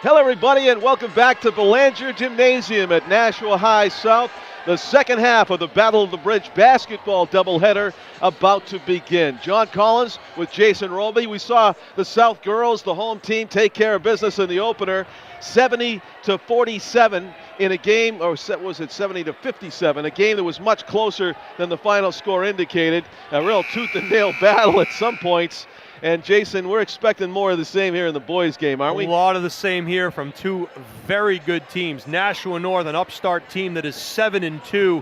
Hello, everybody, and welcome back to Belanger Gymnasium at Nashua High South. The second half of the Battle of the Bridge basketball doubleheader about to begin. John Collins with Jason Roby. We saw the South girls, the home team, take care of business in the opener, 70-47 in a game, or was it 70-57? A game that was much closer than the final score indicated. A real tooth and nail battle at some points. And Jason, we're expecting more of the same here in the boys' game, aren't we? A lot of the same here from two very good teams. Nashua North, an upstart team that is 7-2.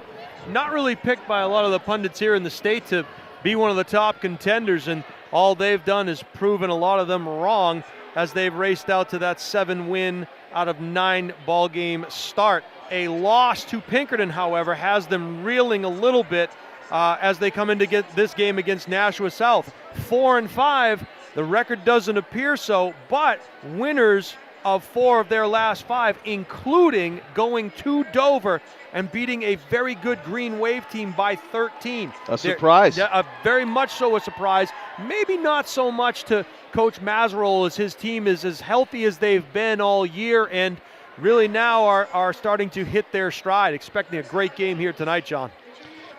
Not really picked by a lot of the pundits here in the state to be one of the top contenders, and all they've done is proven a lot of them wrong as they've raced out to that 7-win out of 9 ball game start. A loss to Pinkerton, however, has them reeling a little bit as they come in to get this game against Nashua South. 4-5, the record doesn't appear so, but winners of 4 of their last 5, including going to Dover and beating a very good Green Wave team by 13. A surprise. Very much so a surprise. Maybe not so much to Coach Mazerol, as his team is as healthy as they've been all year and really now are starting to hit their stride. Expecting a great game here tonight, John.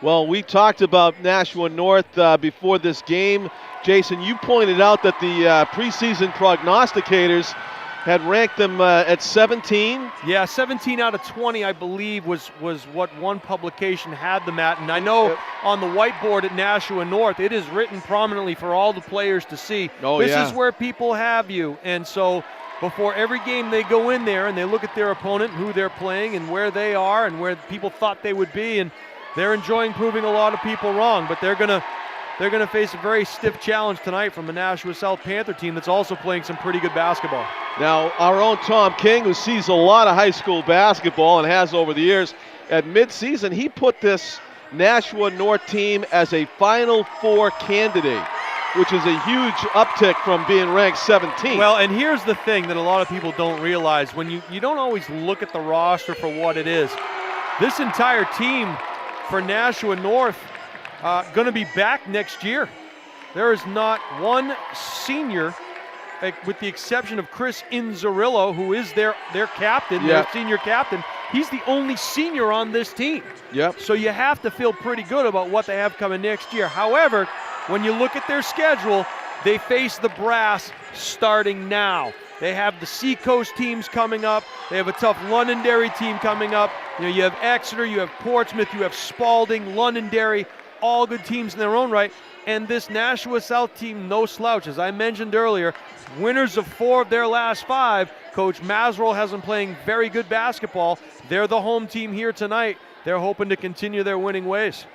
Well, we talked about Nashua North before this game. Jason, you pointed out that the preseason prognosticators had ranked them at 17. Yeah, 17 out of 20, I believe, was what one publication had them at. And I know on the whiteboard at Nashua North, it is written prominently for all the players to see. This is where people have you. And so before every game they go in there and they look at their opponent, who they're playing, and where they are and where people thought they would be. And they're enjoying proving a lot of people wrong, but they're gonna face a very stiff challenge tonight from the Nashua South Panther team that's also playing some pretty good basketball. Now, our own Tom King, who sees a lot of high school basketball and has over the years, at midseason he put this Nashua North team as a Final Four candidate, which is a huge uptick from being ranked 17. Well, and here's the thing that a lot of people don't realize. When you don't always look at the roster for what it is. This entire team for Nashua North going to be back next year. There is not one senior, with the exception of Chris Inzarillo, who is their captain, their senior captain. He's the only senior on this team. Yep. So you have to feel pretty good about what they have coming next year. However, when you look at their schedule, they face the brass starting now. They have the Seacoast teams coming up. They have a tough Londonderry team coming up. You have Exeter, you have Portsmouth, you have Spalding, Londonderry, all good teams in their own right. And this Nashua South team, no slouch. As I mentioned earlier, winners of 4 of their last 5. Coach Mazerol has them playing very good basketball. They're the home team here tonight. They're hoping to continue their winning ways.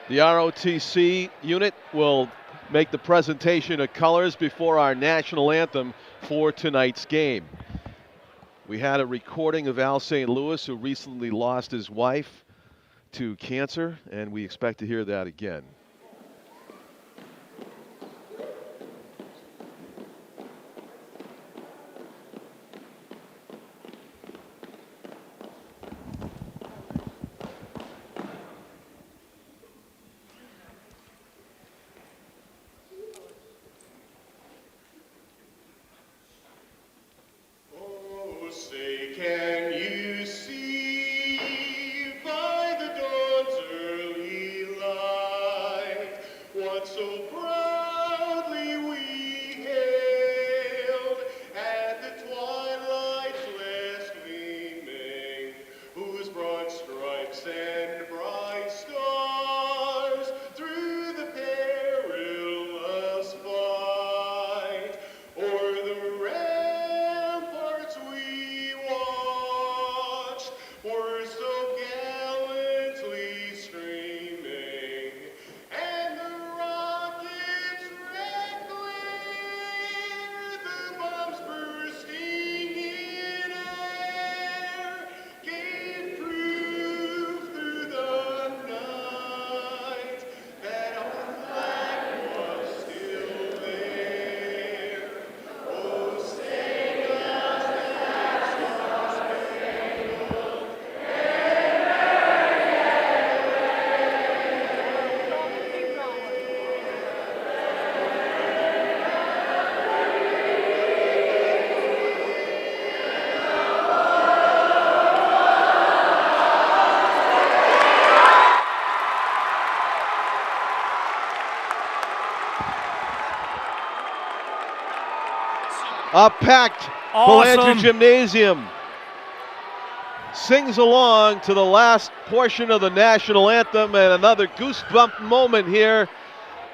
The ROTC unit will make the presentation of colors before our national anthem for tonight's game. We had a recording of Al St. Louis, who recently lost his wife to cancer, and we expect to hear that again. Can you see by the dawn's early light A packed Awesome. Belanger Gymnasium sings along to the last portion of the national anthem, and another goosebump moment here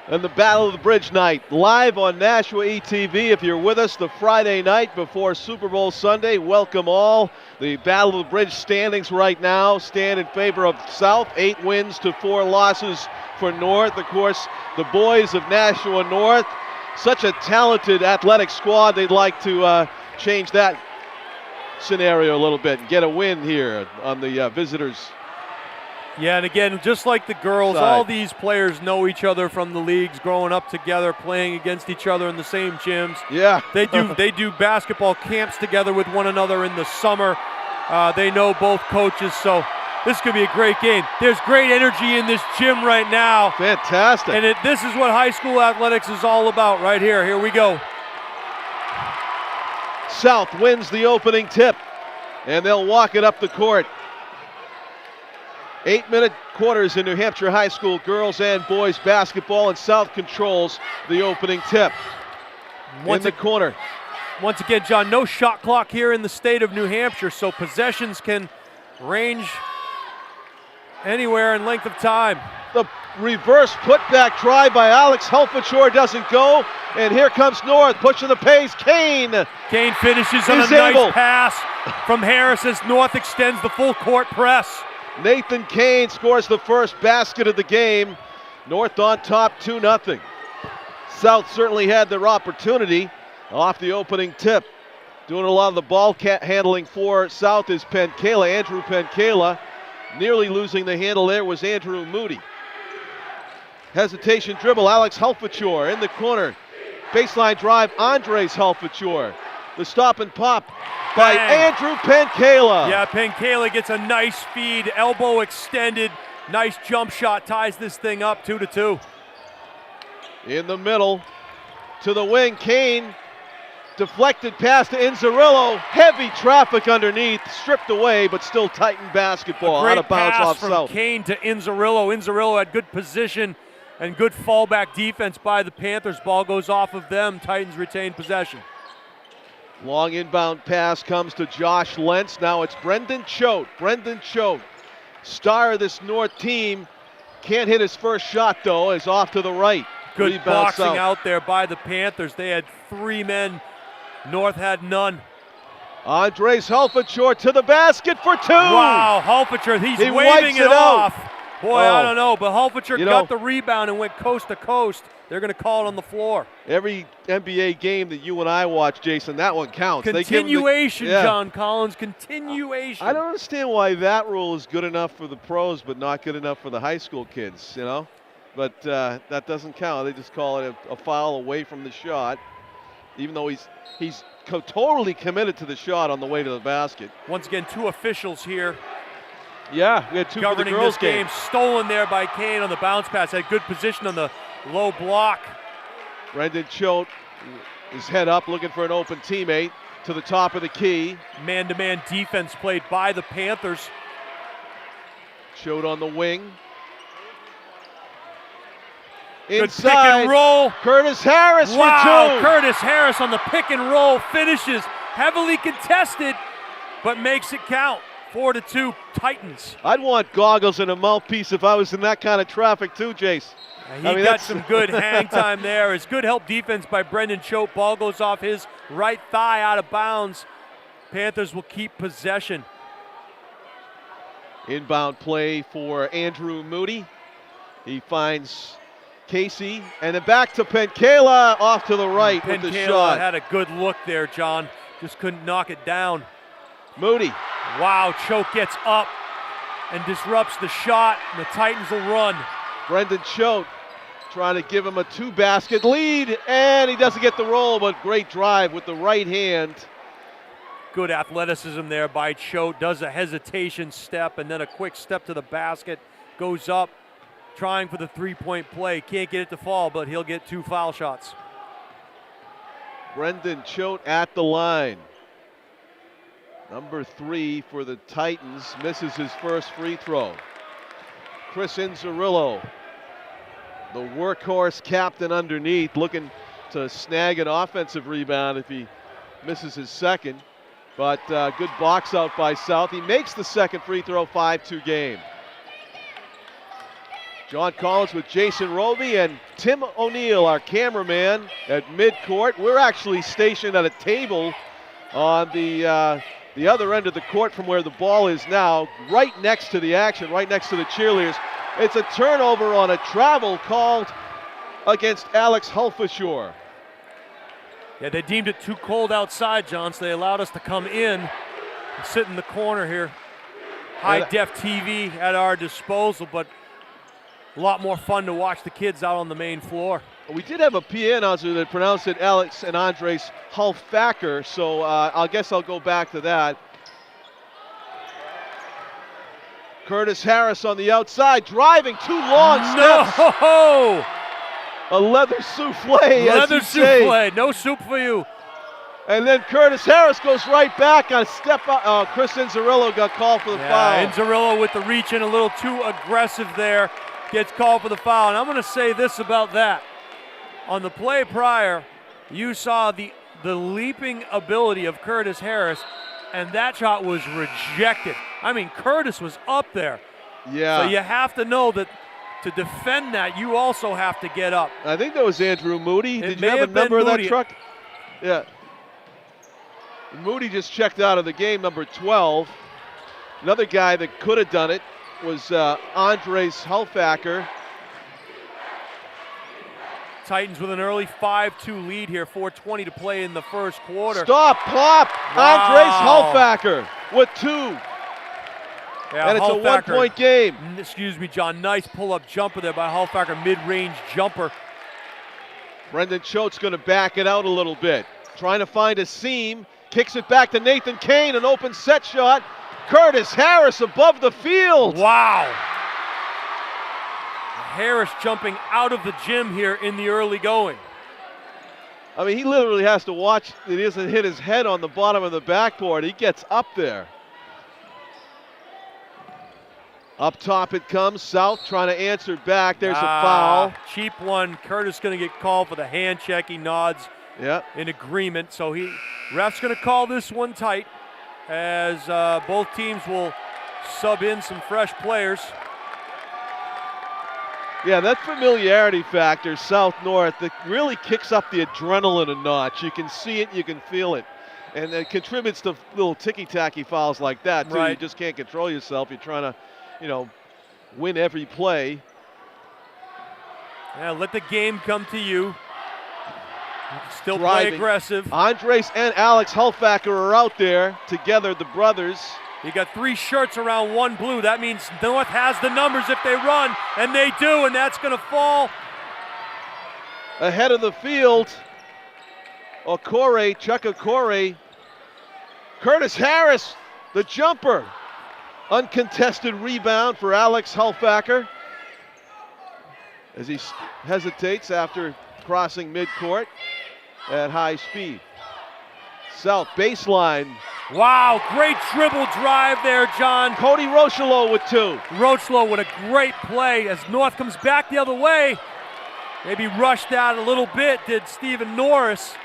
in the Battle of the Bridge night. Live on Nashua ETV. If you're with us the Friday night before Super Bowl Sunday, welcome all. The Battle of the Bridge standings right now stand in favor of South. 8 wins to 4 losses for North. Of course, the boys of Nashua North, such a talented athletic squad, they'd like to change that scenario a little bit and get a win here on the visitors. Yeah, and again, just like the girls, all these players know each other from the leagues, growing up together, playing against each other in the same gyms. Yeah. They do basketball camps together with one another in the summer. They know both coaches, so this could be a great game. There's great energy in this gym right now. Fantastic. And this is what high school athletics is all about right here. Here we go. South wins the opening tip, and they'll walk it up the court. 8-minute quarters in New Hampshire high school girls and boys basketball, and South controls the opening tip. In the corner. Once again, John, no shot clock here in the state of New Hampshire, so possessions can range anywhere in length of time. The reverse putback try by Alex Helfachor doesn't go, and here comes North pushing the pace. Kane finishes on a nice pass from Harris as North extends the full court press. Nathan Kane scores the first basket of the game. North on top 2-0. South certainly had their opportunity off the opening tip. Doing a lot of the ball handling for South is Penkela, Andrew Penkela. Nearly losing the handle there was Andrew Moody. Hesitation dribble, Alex Helfachor in the corner. Baseline drive, Andres Helfachor. The stop and pop by Andrew Penkela. Yeah, Penkela gets a nice feed, elbow extended. Nice jump shot, ties this thing up 2-2. In the middle, to the wing, Kane. Deflected pass to Inzerillo. Heavy traffic underneath, stripped away, but still Titan basketball. Out of bounds off from South. Kane to Inzerillo. Inzerillo had good position and good fallback defense by the Panthers. Ball goes off of them. Titans retain possession. Long inbound pass comes to Josh Lentz. Now it's Brendan Choate. Brendan Choate, star of this North team. Can't hit his first shot, though. Is off to the right. Good Rebound boxing South. out there by the Panthers. They had 3 men. North had none. Andres Helfachor to the basket for 2. Wow, Helfachor, he's he waving it off. Boy, I don't know, but Helfachor got the rebound and went coast to coast. They're going to call it on the floor. Every NBA game that you and I watch, Jason, that one counts. Continuation, John Collins, continuation. I don't understand why that rule is good enough for the pros but not good enough for the high school kids, you know? But that doesn't count. They just call it a foul away from the shot, even though he's totally committed to the shot on the way to the basket. Once again, 2 officials here. Yeah, we had 2 governing for the girls this game. Stolen there by Kane on the bounce pass. Had good position on the low block. Brendan Choate is head up looking for an open teammate to the top of the key. Man-to-man defense played by the Panthers. Choate on the wing. Good Inside, pick and roll. Curtis Harris for 2. Curtis Harris on the pick and roll finishes. Heavily contested, but makes it count. 4-2 Titans. I'd want goggles and a mouthpiece if I was in that kind of traffic too, Jace. He got some good hang time there. It's good help defense by Brendan Choate. Ball goes off his right thigh out of bounds. Panthers will keep possession. Inbound play for Andrew Moody. He finds Casey, and then back to Penkela off to the right with the shot. Had a good look there, John. Just couldn't knock it down. Moody. Wow, Choate gets up and disrupts the shot, and the Titans will run. Brendan Choate trying to give him a 2-basket lead, and he doesn't get the roll, but great drive with the right hand. Good athleticism there by Choate. Does a hesitation step and then a quick step to the basket. Goes up, trying for the 3-point play. Can't get it to fall, but he'll get 2 foul shots. Brendan Choate at the line. Number 3 for the Titans, misses his first free throw. Chris Inzerillo, the workhorse captain underneath, looking to snag an offensive rebound if he misses his second. But good box out by South. He makes the second free throw, 5-2 game. John Collins with Jason Roby and Tim O'Neill, our cameraman, at midcourt. We're actually stationed at a table on the other end of the court from where the ball is now, right next to the action, right next to the cheerleaders. It's a turnover on a travel called against Alex Hulfashore. Yeah, they deemed it too cold outside, John, so they allowed us to come in and sit in the corner here. High-def TV at our disposal, but a lot more fun to watch the kids out on the main floor. We did have a PA announcer that pronounced it Alex and Andres Hulfacker, so I guess I'll go back to that. Curtis Harris on the outside, driving 2 long steps. No! A leather souffle, leather souffle, no soup for you. And then Curtis Harris goes right back on a step up. Chris Inzerillo got called for the foul. Inzerillo with the reach in a little too aggressive there, gets called for the foul. And I'm going to say this about that. On the play prior, you saw the leaping ability of Curtis Harris, and that shot was rejected. I mean, Curtis was up there. Yeah. So you have to know that to defend that, you also have to get up. I think that was Andrew Moody. Did you have a been number of that Moody. truck? Yeah. Moody just checked out of the game, number 12. Another guy that could have done it was Andres Hulfacker. Titans with an early 5-2 lead here, 4:20 to play in the first quarter. Stop, plop, Wow. Andres Hulfacker with 2. Yeah, and it's Hulfacker, a 1-point game. Excuse me, John. Nice pull-up jumper there by Hulfacker, mid-range jumper. Brendan Choate's going to back it out a little bit. Trying to find a seam. Kicks it back to Nathan Kane, an open set shot. Curtis Harris above the field. Wow. Harris jumping out of the gym here in the early going. I mean, he literally has to watch it doesn't hit his head on the bottom of the backboard. He gets up there. Up top it comes. South trying to answer back. There's a foul. Cheap one. Curtis going to get called for the hand check. He nods in agreement. So ref's going to call this one tight as both teams will sub in some fresh players. Yeah, that familiarity factor, South-North, that really kicks up the adrenaline a notch. You can see it, you can feel it. And it contributes to little ticky-tacky fouls like that, too. Right. You just can't control yourself. You're trying to, win every play. Yeah, let the game come to you. Still Driving. play aggressive. Andres and Alex Hulfacker are out there together, the brothers. You got 3 shirts around 1 blue. That means North has the numbers if they run, and they do, and that's going to fall. Ahead of the field, Chuck Okore. Curtis Harris, the jumper. Uncontested rebound for Alex Hulfacker as he hesitates after crossing midcourt at high speed. South baseline. Wow, great dribble drive there, John. Cody Rochelo with 2. Rochelo with a great play as North comes back the other way. Maybe rushed out a little bit, did Stephen Norris.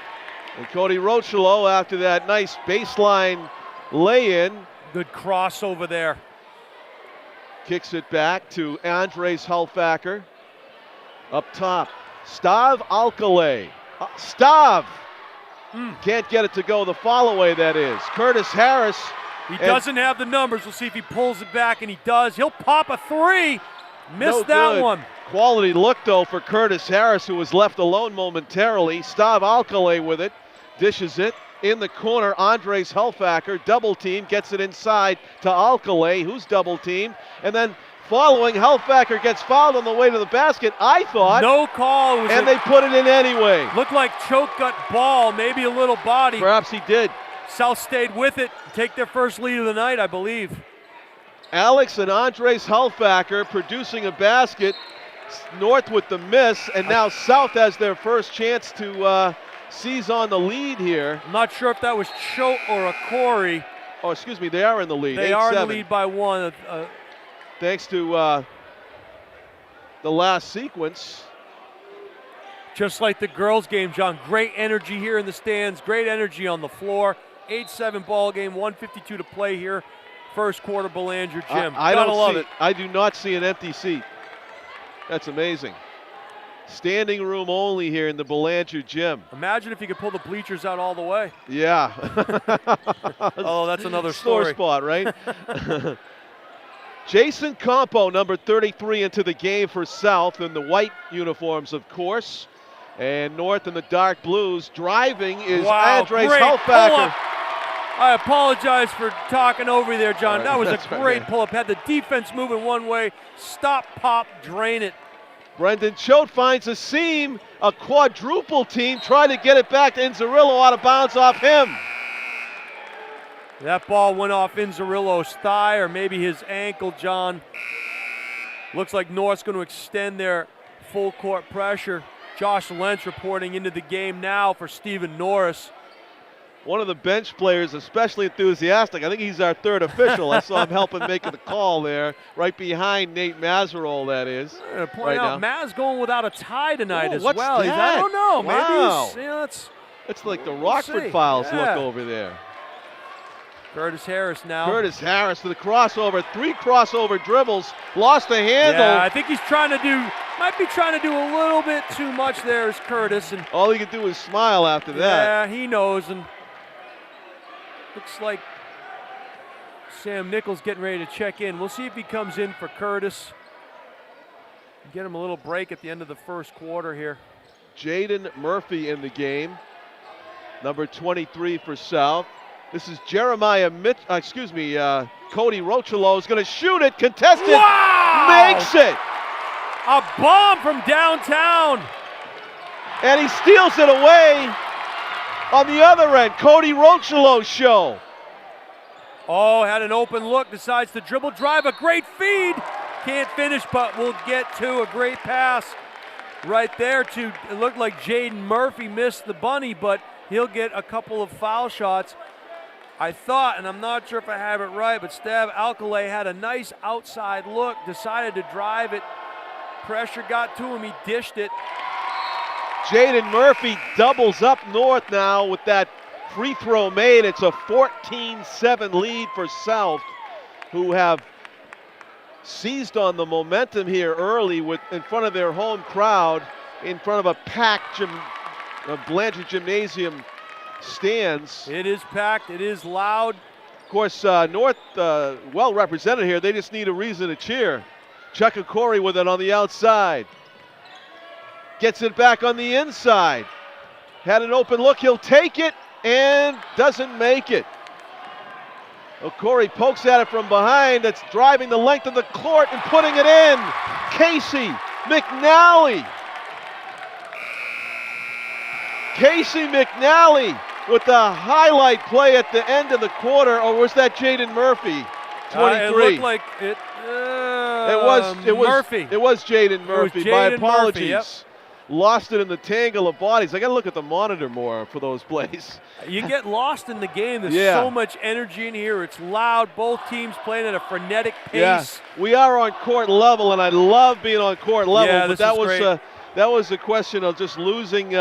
And Cody Rochelo, after that nice baseline lay-in, good crossover there. Kicks it back to Andres Hulfacker. Up top, Stav Alcalay. Stav can't get it to go the follow away, that is. Curtis Harris. He doesn't have the numbers. We'll see if he pulls it back, and he does. He'll pop a 3. Missed that one. Quality look, though, for Curtis Harris, who was left alone momentarily. Stav Alcalay with it. Dishes it. In the corner, Andres Hulfacker, double team, gets it inside to Alcalay, who's double teamed. And then following, Hulfacker gets fouled on the way to the basket, I thought. No call. And they put it in anyway. Looked like choke gut ball, maybe a little body. Perhaps he did. South stayed with it, take their first lead of the night, I believe. Alex and Andres Hulfacker producing a basket. North with the miss, and now South has their first chance to seize on the lead here. I'm not sure if that was Choate or a Corey. Oh, excuse me, they are in the lead. They are in the lead by 1. Thanks to the last sequence. Just like the girls' game, John. Great energy here in the stands, great energy on the floor. 8-7 ball game, 1:52 to play here. First quarter, Belanger Gym. Gotta love it. I do not see an empty seat. That's amazing. Standing room only here in the Belanger Gym. Imagine if you could pull the bleachers out all the way. Yeah. Oh, that's another sore story. spot, right? Jason Campo, number 33, into the game for South in the white uniforms, of course. And North in the dark blues. Driving is Andres Hultbacher. I apologize for talking over you there, John. Right, that was a great right. pull-up. Had the defense moving one way. Stop, pop, drain it. Brendan Choate finds a seam. A quadruple team trying to get it back to Inzerillo, out of bounds off him. That ball went off Inzerillo's thigh or maybe his ankle, John. Looks like North's going to extend their full court pressure. Josh Lentz reporting into the game now for Stephen Norris. One of the bench players, especially enthusiastic. I think he's our third official. I saw him helping make the call there, right behind Nate Mazerol, that is. I'm going to point out, Maz going without a tie tonight as what's well. That? I don't know. Wow. Maybe he's, it's like the Rockford Files look over there. Curtis Harris now. Curtis Harris to the crossover. 3 crossover dribbles. Lost the handle. Yeah, I think he's might be trying to do a little bit too much there as Curtis. And all he can do is smile after that. Yeah, he knows. And looks like Sam Nichols getting ready to check in. We'll see if he comes in for Curtis. Get him a little break at the end of the first quarter here. Jaden Murphy in the game. Number 23 for South. This is Jeremiah Cody Rochelo is going to shoot it. Contested. Wow! Makes it. A bomb from downtown. And he steals it away on the other end. Cody Rochelo's show. Oh, had an open look. Decides to dribble, drive, a great feed. Can't finish, but will get to a great pass right there. It looked like Jaden Murphy missed the bunny, but he'll get a couple of foul shots. I thought, and I'm not sure if I have it right, but Stav Alcalay had a nice outside look, decided to drive it. Pressure got to him, he dished it. Jaden Murphy doubles up North now with that free throw made. It's a 14-7 lead for South, who have seized on the momentum here early in front of their home crowd, in front of a packed Belanger Gymnasium stands. It is packed, it is loud. Of course, North well represented here. They just need a reason to cheer. Chuck Okori with it on the outside. Gets it back on the inside. Had an open look, he'll take it and doesn't make it. Okori pokes at it from behind. That's driving the length of the court and putting it in. Casey McNally. Casey McNally with the highlight play at the end of the quarter, or was that Jaden Murphy? 23. It looked like it. It was Murphy. It was Jaden Murphy. My apologies. Murphy, yep. Lost it in the tangle of bodies. I got to look at the monitor more for those plays. You get lost in the game. There's so much energy in here. It's loud. Both teams playing at a frenetic pace. Yeah. We are on court level, and I love being on court level. Yeah, but that was a question of just losing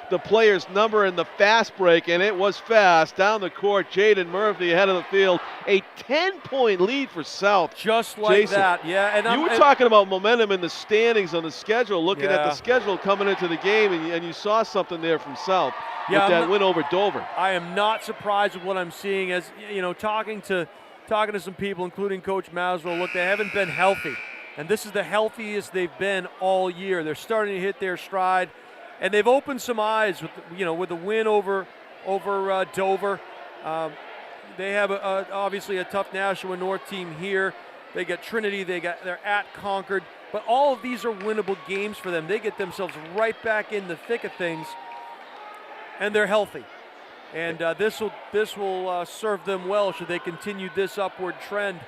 the player's number in the fast break, and it was fast. Down the court, Jaden Murphy ahead of the field. A 10-point lead for South. Just like Jason, that, yeah. And you were talking about momentum in the standings on the schedule, looking at the schedule coming into the game, and you saw something there from South with that win over Dover. I am not surprised with what I'm seeing. As you know, talking to some people, including Coach Maslow, look, they haven't been healthy. And this is the healthiest they've been all year. They're starting to hit their stride. And they've opened some eyes with the win over Dover. They have obviously a tough Nashua North team here. They got Trinity. They're at Concord. But all of these are winnable games for them. They get themselves right back in the thick of things, and they're healthy. And this will serve them well should they continue this upward trend,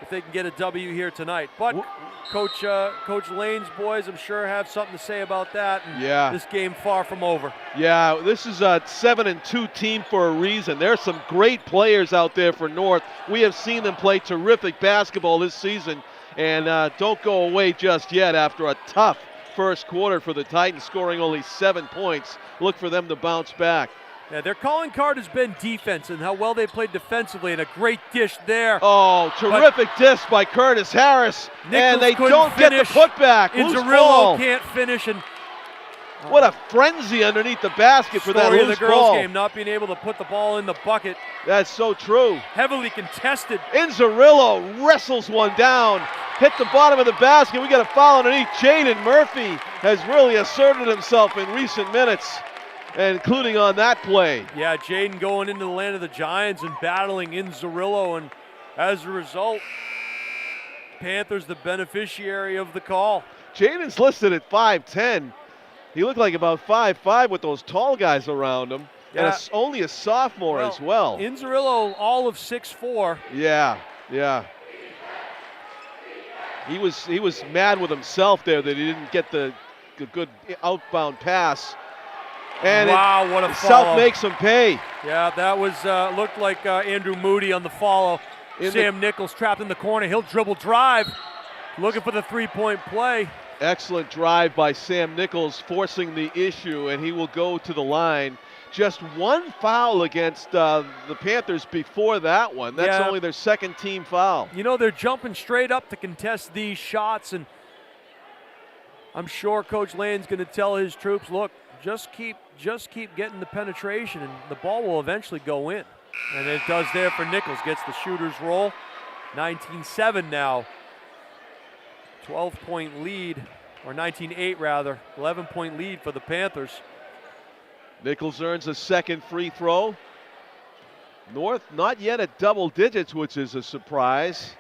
if they can get a W here tonight. But Coach Lane's boys, I'm sure, have something to say about that. And this game far from over. Yeah, this is a 7-2 team for a reason. There's some great players out there for North. We have seen them play terrific basketball this season, and don't go away just yet after a tough first quarter for the Titans, scoring only 7 points. Look for them to bounce back. Yeah, their calling card has been defense and how well they played defensively, and a great dish there. Oh, terrific dish by Curtis Harris. Nichols and they couldn't don't get finish. the putback. Loose ball. Inzerillo can't finish. And what a frenzy underneath the basket for that story of loose the girls' ball. game, not being able to put the ball in the bucket. That's so true. Heavily contested. Inzerillo wrestles one down, hit the bottom of the basket. We got a foul underneath. Jaden Murphy has really asserted himself in recent minutes, including on that play. Yeah, Jaden going into the land of the Giants and battling Inzerillo, and as a result, Panthers the beneficiary of the call. Jaden's listed at 5'10". He looked like about 5'5" with those tall guys around him. Yeah. And only a sophomore as well. Inzerillo all of 6'4". Yeah. He was mad with himself there that he didn't get the good outbound pass. And wow, what a follow. South makes him pay. Yeah, that was looked like Andrew Moody on the follow. Sam Nichols trapped in the corner. He'll dribble drive, looking for the three-point play. Excellent drive by Sam Nichols, forcing the issue, and he will go to the line. Just one foul against the Panthers before that one. That's only their second team foul. You know, they're jumping straight up to contest these shots, and I'm sure Coach Lane's going to tell his troops, look, just keep getting the penetration, and the ball will eventually go in. And it does there for Nichols. Gets the shooter's roll. 19-7 now. 12-point lead, or 19-8 rather. 11-point lead for the Panthers. Nichols earns a second free throw. North not yet at double digits, which is a surprise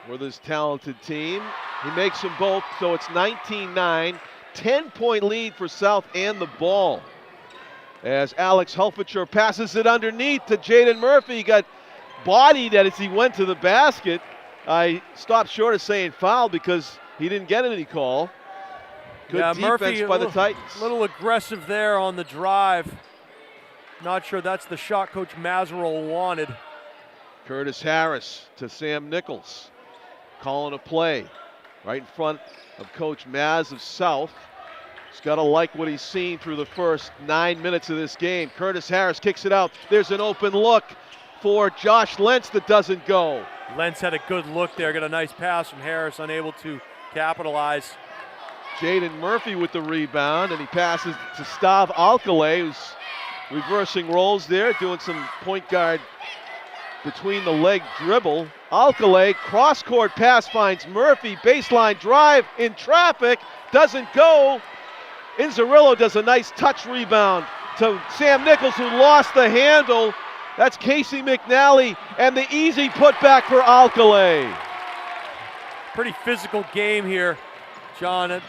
for this talented team. He makes them both, so it's 19-9. 10-point lead for South and the ball. As Alex Hulfitcher passes it underneath to Jaden Murphy. He got bodied as he went to the basket. I stopped short of saying foul because he didn't get any call. Good defense Murphy, by the Titans. A little aggressive there on the drive. Not sure that's the shot Coach Mazerol wanted. Curtis Harris to Sam Nichols. Calling a play right in front of Coach Maz of South. He's got to like what he's seen through the first 9 minutes of this game. Curtis Harris kicks it out. There's an open look for Josh Lentz that doesn't go. Lentz had a good look there, got a nice pass from Harris, unable to capitalize. Jaden Murphy with the rebound, and he passes to Stav Alcalay, who's reversing roles there, doing some point guard between the leg dribble. Alcalay, cross-court pass finds Murphy, baseline drive in traffic, doesn't go. Inzerillo does a nice touch rebound to Sam Nichols, who lost the handle. That's Casey McNally, and the easy putback for Alcalay. Pretty physical game here, John. I'm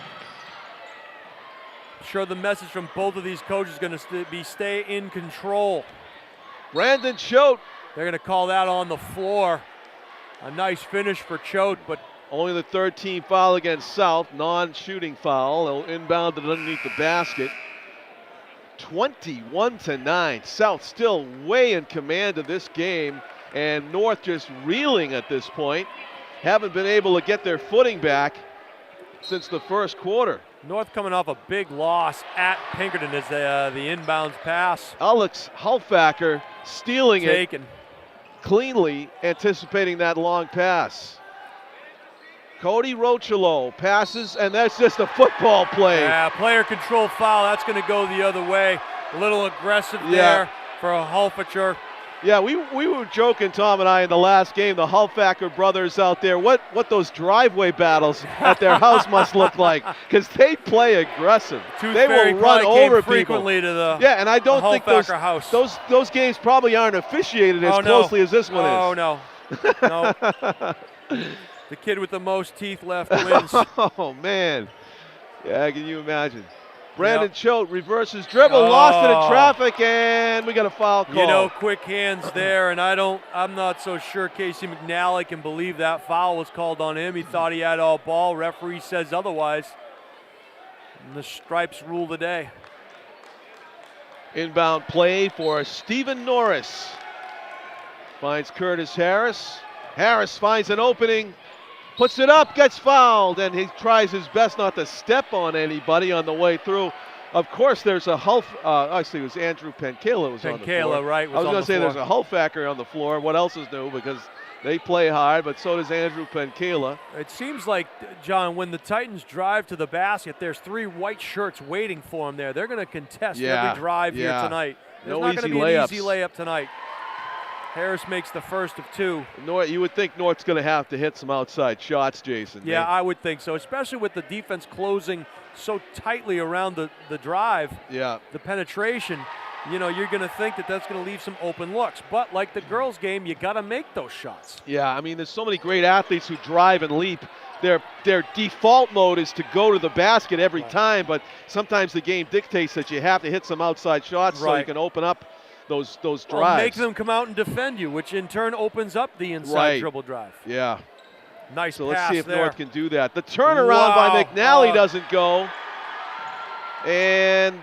sure the message from both of these coaches is going to be stay in control. Brandon Choate. They're going to call that on the floor. A nice finish for Choate, but only the third team foul against South, non-shooting foul. They'll inbound it underneath the basket. 21-9. South still way in command of this game, and North just reeling at this point. Haven't been able to get their footing back since the first quarter. North coming off a big loss at Pinkerton as the inbounds pass. Alex Hulfacker stealing it cleanly, anticipating that long pass. Cody Rochelo passes, and that's just a football play. Yeah, player control foul. That's going to go the other way. A little aggressive there for a Hulfitcher. Yeah, we were joking, Tom and I, in the last game, the Hulfacker brothers out there, what those driveway battles at their house must look like, because they play aggressive. They will run over people. To the and I don't think those games probably aren't officiated as closely as this one is. Oh, no. No. The kid with the most teeth left wins. Oh, man. Yeah, can you imagine? Brandon Choate reverses dribble, lost it in traffic, and we got a foul call. You know, quick hands there, and I'm not so sure Casey McNally can believe that foul was called on him. He thought he had all ball. Referee says otherwise. And the stripes rule the day. Inbound play for Stephen Norris. Finds Curtis Harris. Harris finds an opening. puts it up, gets fouled, and he tries his best not to step on anybody on the way through. Of course, there's a actually, it was Andrew Penkela was on the floor. Right, I was going to say there's a Hulfacker on the floor. What else is new? Because they play hard, but so does Andrew Penkela. It seems like, John, when the Titans drive to the basket, there's 3 white shirts waiting for them there. They're going to contest every drive here tonight. There's not going to be an easy layup tonight. Harris makes the first of 2. You would think North's going to have to hit some outside shots, Jason. Yeah, I would think so, especially with the defense closing so tightly around the drive. Yeah. The penetration, you're going to think that that's going to leave some open looks. But like the girls' game, you got to make those shots. Yeah, I mean, there's so many great athletes who drive and leap. Their default mode is to go to the basket every time, but sometimes the game dictates that you have to hit some outside shots so you can open up those drives. Well, make them come out and defend you, which in turn opens up the inside dribble drive. Yeah. Nice so pass let's see if there. North can do that. The turnaround by McNally doesn't go. And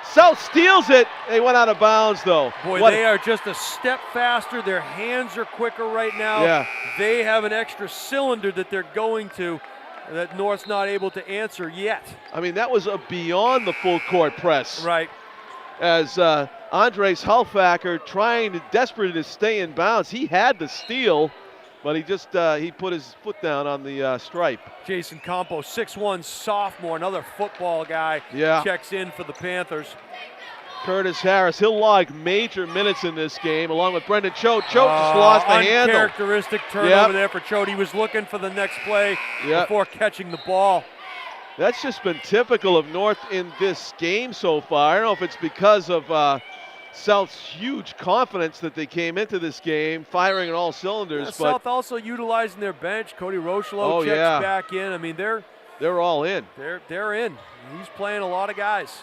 South steals it. They went out of bounds, though. Boy, they are just a step faster. Their hands are quicker right now. Yeah. They have an extra cylinder that they're going to that North's not able to answer yet. I mean, that was a beyond the full court press. Right. As Andres Hulfacker trying desperately to stay in bounds. He had the steal, but he just he put his foot down on the stripe. Jason Campos, 6'1", sophomore, another football guy, checks in for the Panthers. Curtis Harris, he'll log major minutes in this game, along with Brendan Choate. Choate just lost the handle. Uncharacteristic turnover there for Choate. He was looking for the next play before catching the ball. That's just been typical of North in this game so far. I don't know if it's because of South's huge confidence that they came into this game, firing on all cylinders. But South also utilizing their bench. Cody Rochelo checks back in. I mean, they're all in. They're in. He's playing a lot of guys.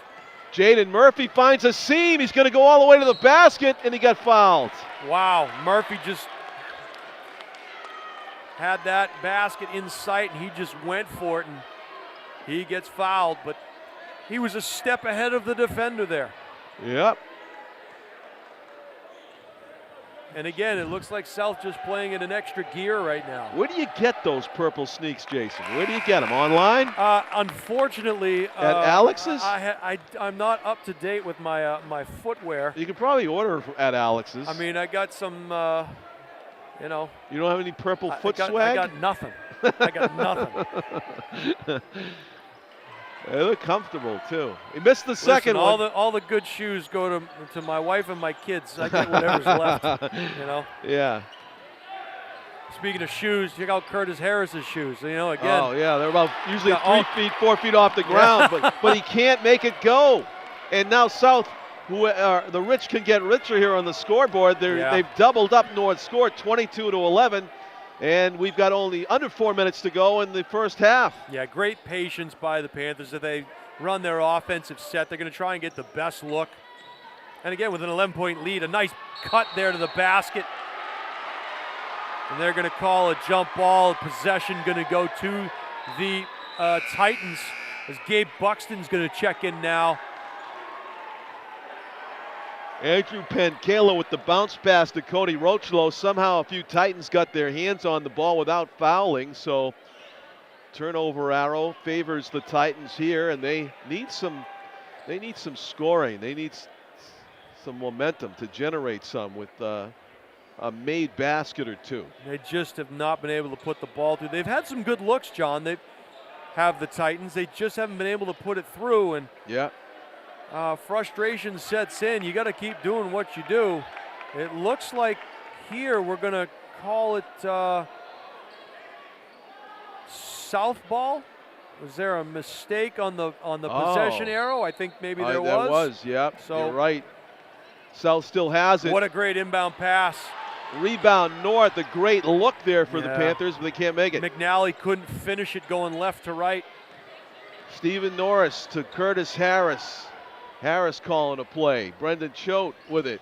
Jaden Murphy finds a seam. He's going to go all the way to the basket, and he got fouled. Wow, Murphy just had that basket in sight, and he just went for it, and he gets fouled. But he was a step ahead of the defender there. Yep. And again, it looks like South just playing in an extra gear right now. Where do you get those purple sneaks, Jason? Where do you get them? Online? Unfortunately, at Alex's? I'm not up to date with my my footwear. You can probably order at Alex's. I mean, I got some, You don't have any purple foot swag? I got nothing. I got nothing. They look comfortable too. He missed the second one. All the good shoes go to my wife and my kids. I get whatever's left. Yeah. Speaking of shoes, check out Curtis Harris's shoes. Again. Oh yeah, they're about usually 3 feet, 4 feet off the ground, but he can't make it go. And now South, the rich can get richer here on the scoreboard. They've doubled up North's score, 22-11. And we've got only under 4 minutes to go in the first half. Yeah, great patience by the Panthers. If they run their offensive set, they're going to try and get the best look. And again, with an 11-point lead, a nice cut there to the basket. And they're going to call a jump ball. Possession going to go to the Titans as Gabe Buxton's going to check in now. Andrew Penkela with the bounce pass to Cody Rochelo. Somehow a few Titans got their hands on the ball without fouling, so turnover arrow favors the Titans here, and they need some scoring. They need some momentum to generate some with a made basket or two. They just have not been able to put the ball through. They've had some good looks, John. They have the Titans. They just haven't been able to put it through, and frustration sets in. You got to keep doing what you do. It looks like here we're going to call it South ball. Was there a mistake on the possession arrow? I think maybe there was. There was, yep. So you're right. South still has it. What a great inbound pass. Rebound North. A great look there for the Panthers, but they can't make it. McNally couldn't finish it going left to right. Stephen Norris to Curtis Harris. Harris calling a play. Brendan Choate with it.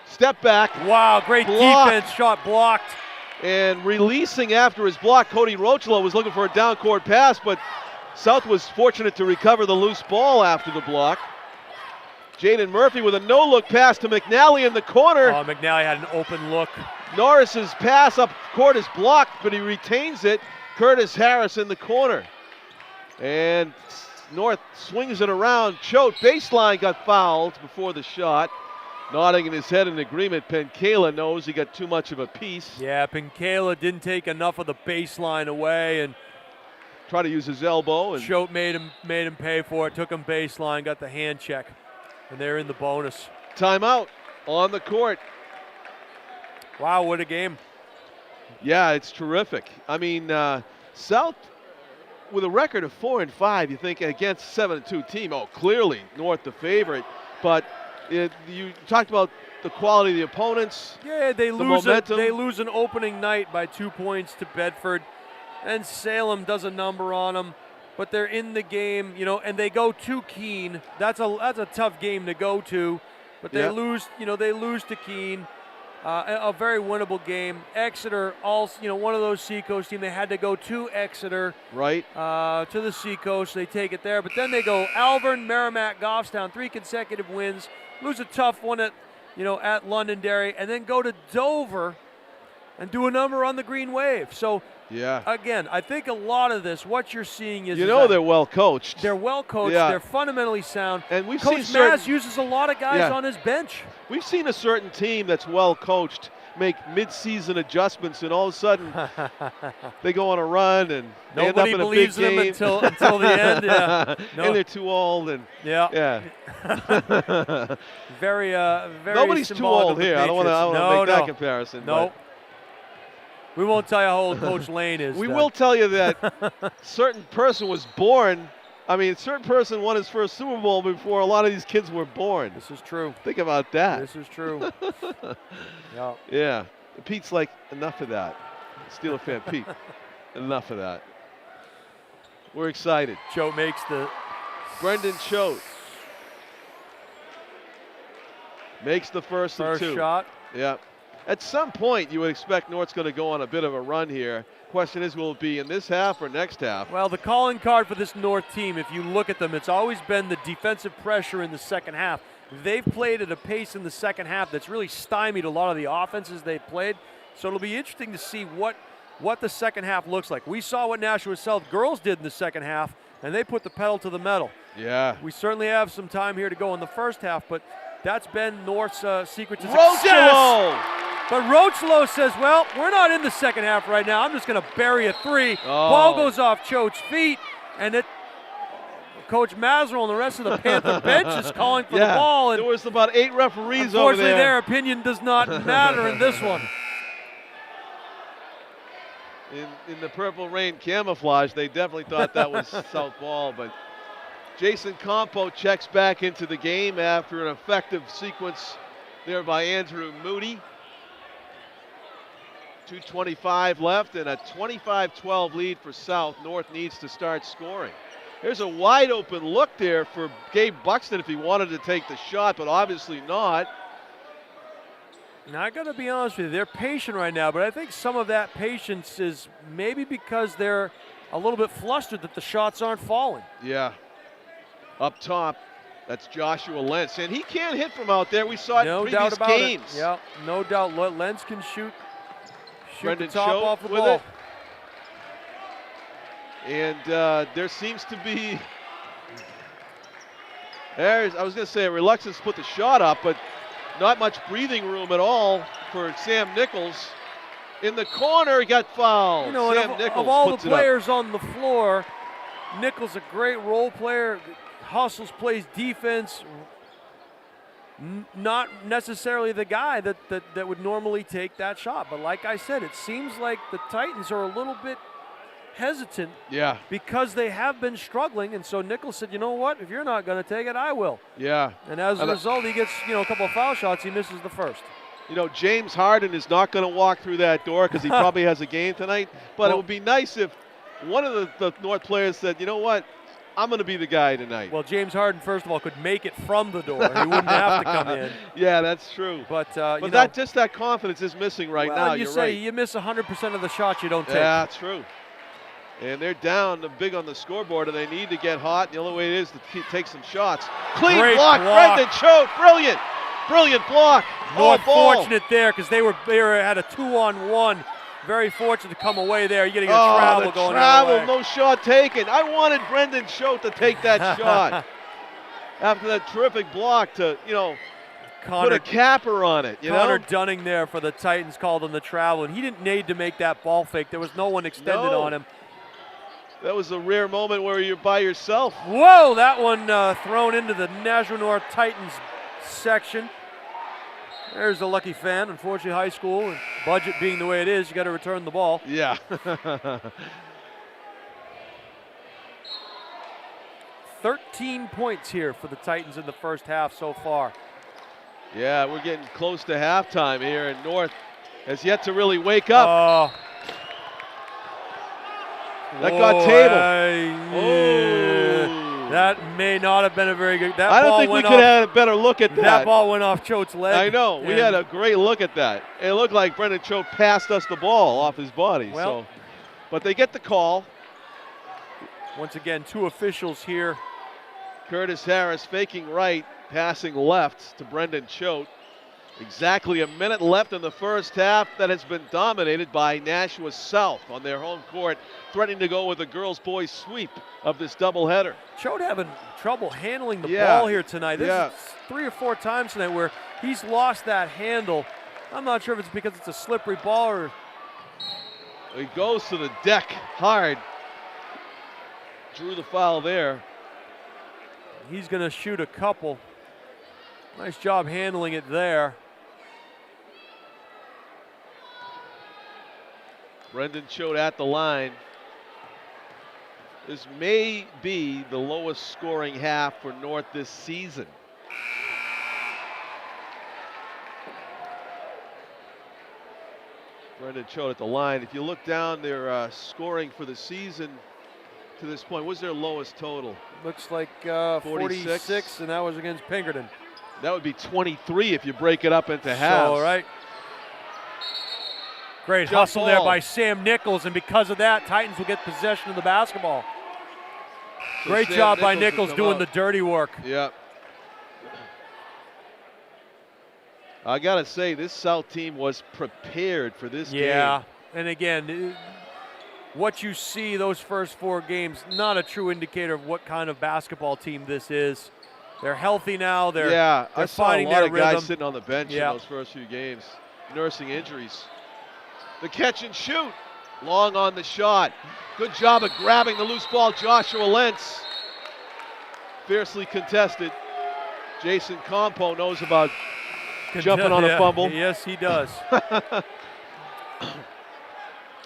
Step back. Wow, great defense. Shot blocked. And releasing after his block, Cody Rochelo was looking for a down-court pass, but South was fortunate to recover the loose ball after the block. Jaden Murphy with a no-look pass to McNally in the corner. Oh, McNally had an open look. Norris's pass up court is blocked, but he retains it. Curtis Harris in the corner. And North swings it around. Choate, baseline, got fouled before the shot. Nodding in his head in agreement. Penkela knows he got too much of a piece. Yeah, Penkela didn't take enough of the baseline away, and Try to use his elbow. And Choate made him pay for it. Took him baseline, got the hand check, and they're in the bonus. timeout on the court. Wow, what a game! Yeah, it's terrific. I mean, South with a record of 4-5, you think against 7-2 team. Oh, clearly North the favorite, but you talked about the quality of the opponents. Yeah, they lose an opening night by 2 points to Bedford, and Salem does a number on them. But they're in the game, and they go to Keene. That's a tough game to go to, but they lose. They lose to Keene. A very winnable game. Exeter, also, one of those Seacoast teams. They had to go to Exeter, right? To the Seacoast. They take it there, but then they go Malvern, Merrimack, Goffstown, 3 consecutive wins. Lose a tough one at Londonderry, and then go to Dover and do a number on the Green Wave. So again, I think a lot of this, what you're seeing is they're well coached. They're well coached. Yeah. They're fundamentally sound. And we've Coach seen Maz uses a lot of guys on his bench. We've seen a certain team that's well coached make mid-season adjustments, and all of a sudden they go on a run and they end up in a big game. Nobody believes them until the end. Yeah. And they're too old. And very nobody's too old here. I don't want to make that comparison. No. We won't tell you how old Coach Lane is. We will tell you that certain person was born. I mean, a certain person won his first Super Bowl before a lot of these kids were born. This is true. Think about that. This is true. Yeah. Pete's like, enough of that. Steeler fan Pete, enough of that. We're excited. Choate makes the... Brendan Choate makes the first of two. shot. Yeah. At some point, you would expect North's going to go on a bit of a run here. Question is, will it be in this half or next half? Well, the calling card for this North team, if you look at them, it's always been the defensive pressure in the second half. They've played at a pace in the second half that's really stymied a lot of the offenses they've played. So it'll be interesting to see what the second half looks like. We saw what Nashua South girls did in the second half, and they put the pedal to the metal. Yeah. We certainly have some time here to go in the first half, but that's been North's secret to success. But Rochlow says, well, we're not in the second half right now. I'm just going to bury a 3. Ball goes off Choate's feet, and Coach Mazerl and the rest of the Panther bench is calling for the ball. And there was about 8 referees over there. Unfortunately, their opinion does not matter in this one. In the Purple Rain camouflage, they definitely thought that was South ball, but Jason Compo checks back into the game after an effective sequence there by Andrew Moody. 2:25 left and a 25-12 lead for South. North needs to start scoring. There's a wide open look there for Gabe Buxton if he wanted to take the shot, but obviously not. Now, I got to be honest with you, they're patient right now, but I think some of that patience is maybe because they're a little bit flustered that the shots aren't falling. Yeah. Up top, that's Joshua Lentz, and he can hit from out there. We saw it in previous games. Yeah, no doubt. Lentz can shoot Brendan the top Choate off the with ball. it. And there seems to be, I was going to say a reluctance to put the shot up, but not much breathing room at all for Sam Nichols. In the corner, he got fouled. Sam Nichols of all the puts it up. players on the floor, Nichols a great role player, hustles, plays defense, not necessarily the guy that would normally take that shot. But like I said, it seems like the Titans are a little bit hesitant because they have been struggling. And so Nichols said, you know what, if you're not going to take it, I will. Yeah. And as a result, he gets a couple of foul shots. He misses the first. James Harden is not going to walk through that door because he probably has a game tonight. But it would be nice if one of the North players said, you know what, I'm going to be the guy tonight. Well, James Harden, first of all, could make it from the door. He wouldn't have to come in. Yeah, that's true. But that confidence is missing right now. You miss 100% of the shots you don't take. Yeah, that's true. And they're down big on the scoreboard, and they need to get hot. The only way it is to take some shots. Clean Great block, Brendan Choate, brilliant. Brilliant block. North Ball. fortunate there because they were had a 2-on-1. Very fortunate to come away there. You're getting a travel going travel, the other way. no shot taken. I wanted Brendan Choate to take that shot after that terrific block to, put a capper on it. Connor Dunning there for the Titans called on the travel, and he didn't need to make that ball fake. There was no one extended on him. That was a rare moment where you're by yourself. Whoa, that one thrown into the Nashua North Titans section. There's a lucky fan. Unfortunately, high school and budget being the way it is, you got to return the ball. Yeah. 13 points here for the Titans in the first half so far. Yeah, we're getting close to halftime here, and North has yet to really wake up. That got table. That may not have been a very good. I don't think we could have had a better look at that. That ball went off Choate's leg. I know. We had a great look at that. It looked like Brendan Choate passed us the ball off his body. Well, but they get the call. Once again, two officials here. Curtis Harris faking right, passing left to Brendan Choate. Exactly a minute left in the first half that has been dominated by Nashua South on their home court, threatening to go with a girls-boys sweep of this doubleheader. Choate having trouble handling the ball here tonight. This is 3 or 4 times tonight where he's lost that handle. I'm not sure if it's because it's a slippery ball or... He goes to the deck hard. Drew the foul there. He's going to shoot a couple. Nice job handling it there. Brendan Choate at the line. This may be the lowest scoring half for North this season. Brendan Choate at the line. If you look down, their scoring for the season to this point, what's their lowest total? Looks like 46, and that was against Pinkerton. That would be 23 if you break it up into halves. All right. Great hustle there by Sam Nichols, and because of that, Titans will get possession of the basketball. Great job by Nichols doing the dirty work. Yeah. I got to say, this South team was prepared for this game. Yeah, and again, what you see those first 4 games, not a true indicator of what kind of basketball team this is. They're healthy now. They're finding their rhythm. A lot of guys sitting on the bench in those first few games, nursing injuries. The catch and shoot. Long on the shot. Good job of grabbing the loose ball, Joshua Lentz. Fiercely contested. Jason Compo knows about jumping on a fumble. Yes, he does.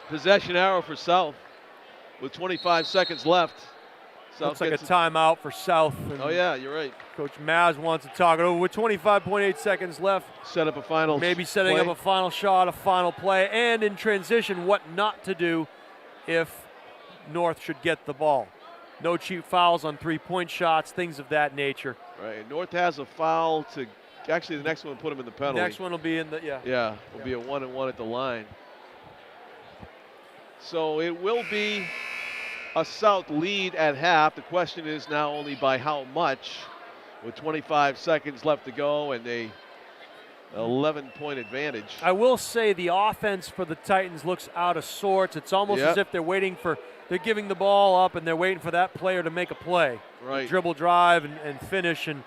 Possession arrow for South with 25 seconds left. Looks like a timeout for South. Oh, yeah, you're right. Coach Maz wants to talk it over with 25.8 seconds left. Set up a final Maybe setting up a final shot, a final play, and in transition, what not to do if North should get the ball. No cheap fouls on 3-point shots, things of that nature. Right, North has a foul to, actually the next one will put him in the penalty. The next one will be in the, Yeah, will be a 1-and-1 at the line. So it will be a South lead at half. The question is now only by how much, with 25 seconds left to go and a 11-point advantage. I will say the offense for the Titans looks out of sorts. It's almost as if they're giving the ball up and they're waiting for that player to make a play. Right. Dribble, drive, and finish and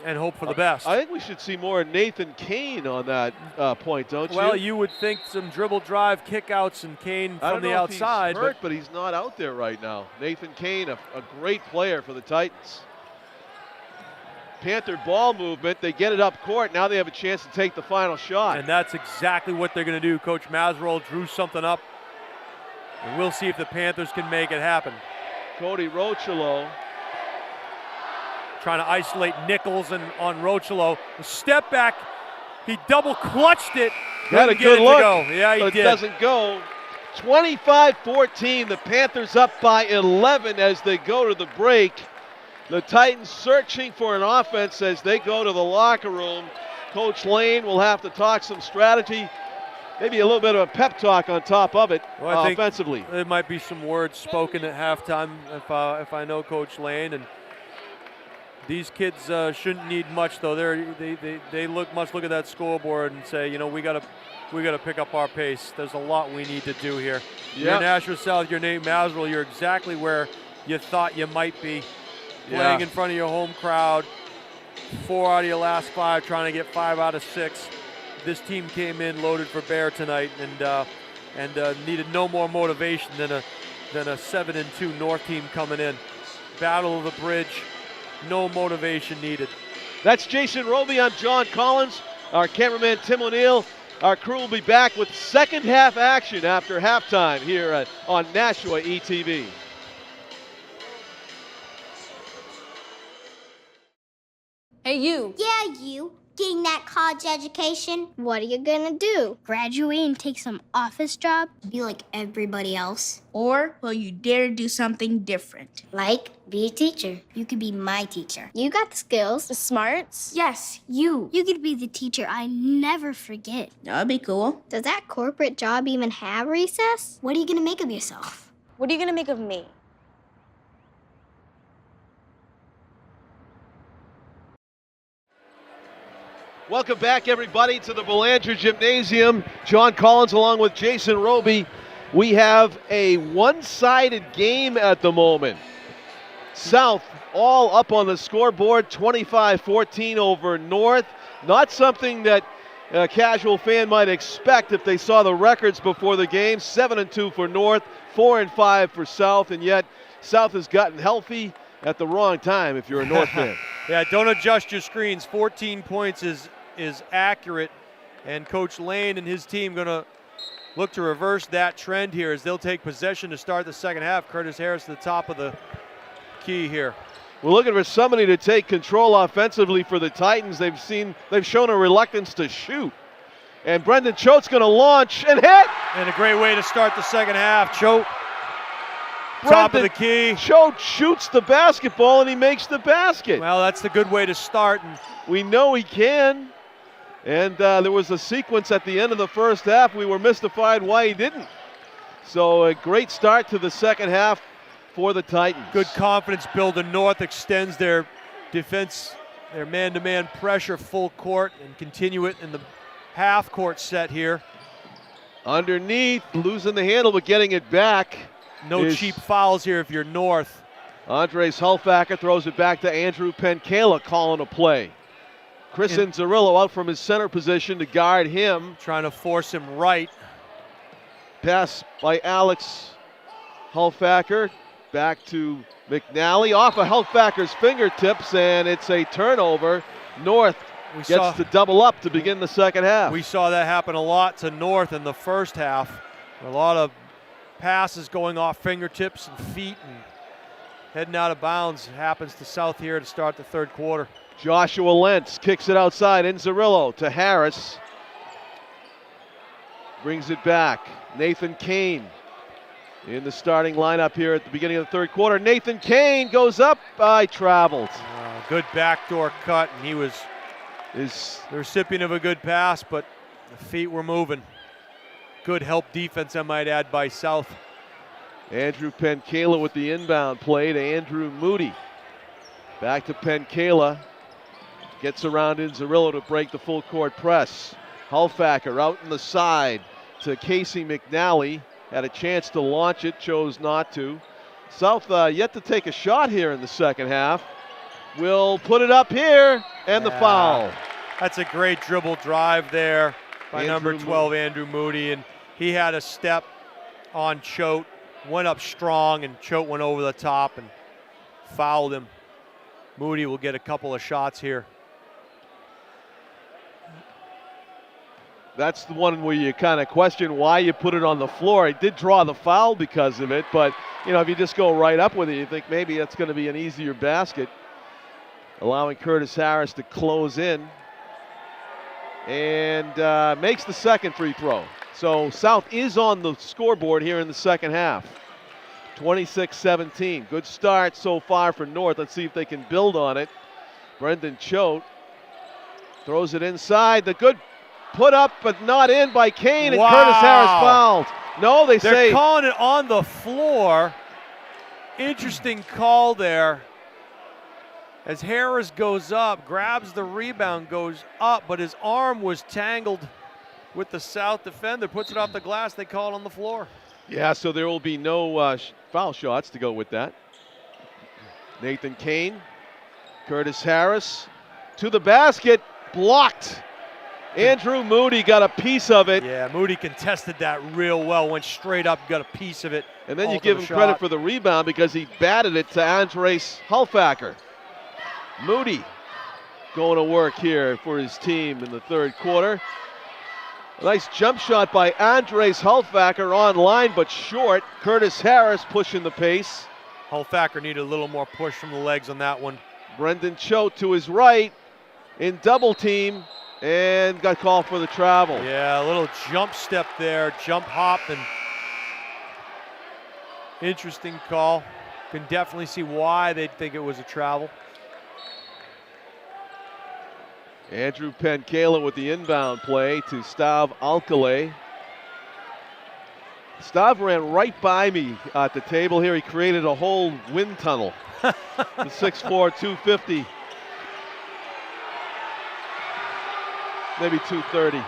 hope for the best. I think we should see more Nathan Kane on that point, don't you? Well, you would think some dribble, drive, kickouts, and Kane from the outside. He's hurt, but he's not out there right now. Nathan Kane, a great player for the Titans. Panther ball movement. They get it up court. Now they have a chance to take the final shot. And that's exactly what they're going to do. Coach Mazerol drew something up. And we'll see if the Panthers can make it happen. Cody Rochelo trying to isolate Nichols and on Rochelo. A step back. He double clutched it. Had a good look. Yeah, he but did. It doesn't go. 25-14. The Panthers up by 11 as they go to the break. The Titans searching for an offense as they go to the locker room. Coach Lane will have to talk some strategy. maybe a little bit of a pep talk on top of it Well, I think offensively. there might be some words spoken at halftime if I know Coach Lane. And these kids shouldn't need much, though. They look at that scoreboard and say, you know, we got to pick up our pace. There's a lot we need to do here. Yep. You're Nashua South, you're Nate Maswell. You're exactly where you thought you might be, playing in front of your home crowd. 4 out of your last 5, trying to get 5 out of 6. This team came in loaded for bear tonight, and needed no more motivation than a 7-2 North team coming in. Battle of the Bridge, no motivation needed. That's Jason Roby. I'm John Collins. Our cameraman Tim O'Neill. Our crew will be back with second half action after halftime here on Nashua ETV. Hey, you. Yeah, you. Getting that college education. What are you gonna do? Graduate and take some office job? Be like everybody else? Or will you dare do something different? Like, be a teacher. You could be my teacher. You got the skills. The smarts. Yes, you. You could be the teacher I never forget. That'd be cool. Does that corporate job even have recess? What are you gonna make of yourself? What are you gonna make of me? Welcome back, everybody, to the Belanger Gymnasium. John Collins along with Jason Roby. We have a one-sided game at the moment. South all up on the scoreboard, 25-14 over North. Not something that a casual fan might expect if they saw the records before the game. 7-2 for North, 4-5 for South, and yet South has gotten healthy at the wrong time if you're a North fan. Yeah, don't adjust your screens. 14 points is accurate, and Coach Lane and his team going to look to reverse that trend here as they'll take possession to start the second half. Curtis Harris to the top of the key here. We're looking for somebody to take control offensively for the Titans. They've shown a reluctance to shoot. And Brendan Choate's going to launch and hit. And a great way to start the second half. Choate, top of the key. Choate shoots the basketball and he makes the basket. Well, that's the good way to start. And we know he can. And there was a sequence at the end of the first half. We were mystified why he didn't. So a great start to the second half for the Titans. Good confidence builder. North extends their defense, their man-to-man pressure full court, and continue it in the half-court set here. Underneath, losing the handle but getting it back. No cheap fouls here if you're North. Andres Hulfacker throws it back to Andrew Penkala calling a play. Chris Inzerillo out from his center position to guard him. Trying to force him right. Pass by Alex Hulfacker. Back to McNally. Off of Hulfacker's fingertips, and it's a turnover. North gets to double up to begin the second half. We saw that happen a lot to North in the first half. A lot of passes going off fingertips and feet and heading out of bounds. Happens to South here to start the third quarter. Joshua Lentz kicks it outside. Inzerillo to Harris. Brings it back. Nathan Kane in the starting lineup here at the beginning of the third quarter. Nathan Kane goes up. Traveled. Good backdoor cut, and he was the recipient of a good pass, but the feet were moving. Good help defense, I might add, by South. Andrew Penkala with the inbound play to Andrew Moody. Back to Penkala. Gets around Inzerillo to break the full court press. Hulfacker out in the side to Casey McNally. Had a chance to launch it, chose not to. South yet to take a shot here in the second half. Will put it up here, and the foul. That's a great dribble drive there by number 12, Andrew Moody, and he had a step on Choate, went up strong, and Choate went over the top and fouled him. Moody will get a couple of shots here. That's the one where you kind of question why you put it on the floor. He did draw the foul because of it, but you know, if you just go right up with it, you think maybe that's going to be an easier basket. Allowing Curtis Harris to close in and makes the second free throw. So South is on the scoreboard here in the second half. 26-17. Good start so far for North. Let's see if they can build on it. Brendan Choate throws it inside. The good put up but not in by Kane, and Wow. Curtis Harris fouled. No, They're say calling it on the floor. Interesting call there. As Harris goes up, grabs the rebound, goes up, but his arm was tangled with the South defender, puts it off the glass. They call it on the floor. Yeah, so there will be no foul shots to go with that. Nathan Kane, Curtis Harris to the basket, blocked. Andrew Moody got a piece of it. Yeah, Moody contested that real well, went straight up, got a piece of it. And then you Ultimate give him shot. credit for the rebound because he batted it to Andres Hulfacker. Moody going to work here for his team in the third quarter. A nice jump shot by Andres Hulfacker on line but short. Curtis Harris pushing the pace. Hulfacker needed a little more push from the legs on that one. Brendan Choate to his right in double team and got called for the travel. Yeah, a little jump step there, jump hop, and interesting call. Can definitely see why they'd think it was a travel. Andrew Penkala with the inbound play to Stav Alcalay. Stav ran right by me at the table here. He created a whole wind tunnel. The 6'4", 250. Maybe 230.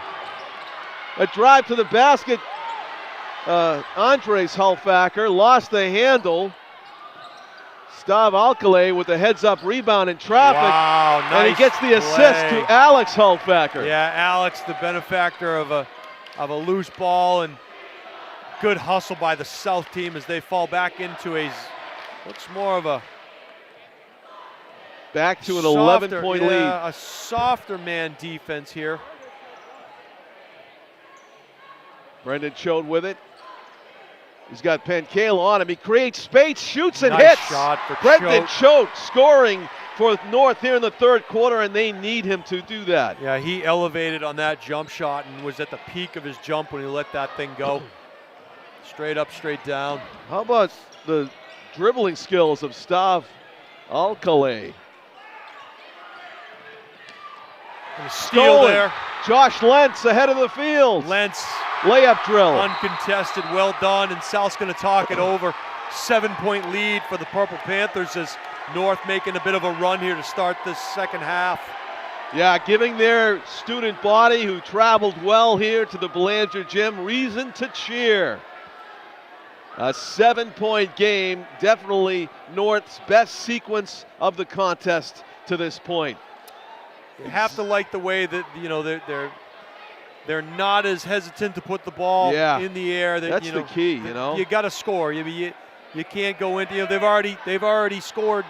A drive to the basket. Andres Hulfacker lost the handle. Stav Alcalay with the heads-up rebound in traffic. Wow, nice and he gets the assist play. to Alex Hulfacker. Yeah, Alex, the benefactor of a loose ball, and good hustle by the South team as they fall back into looks more of a Back to an softer, 11-point yeah, lead. a softer man defense here. Brendan Choate with it. He's got Penkala on him. He creates space, shoots and Nice hits. shot for Brendan Choate. Choate scoring for North here in the third quarter, and they need him to do that. Yeah, he elevated on that jump shot and was at the peak of his jump when he let that thing go. Straight up, straight down. How about the dribbling skills of Stav Alcalay? And a steal Stolen. there. Josh Lentz ahead of the field. Lentz, Layup drill. uncontested, well done, and South's going to talk it over. 7-point lead for the Purple Panthers as North making a bit of a run here to start this second half. Yeah, giving their student body who traveled well here to the Belanger Gym reason to cheer. A 7-point game, definitely North's best sequence of the contest to this point. You have to like the way that they're not as hesitant to put the ball in the air. That's the key, you know. You got to score. You can't go into. They've already scored.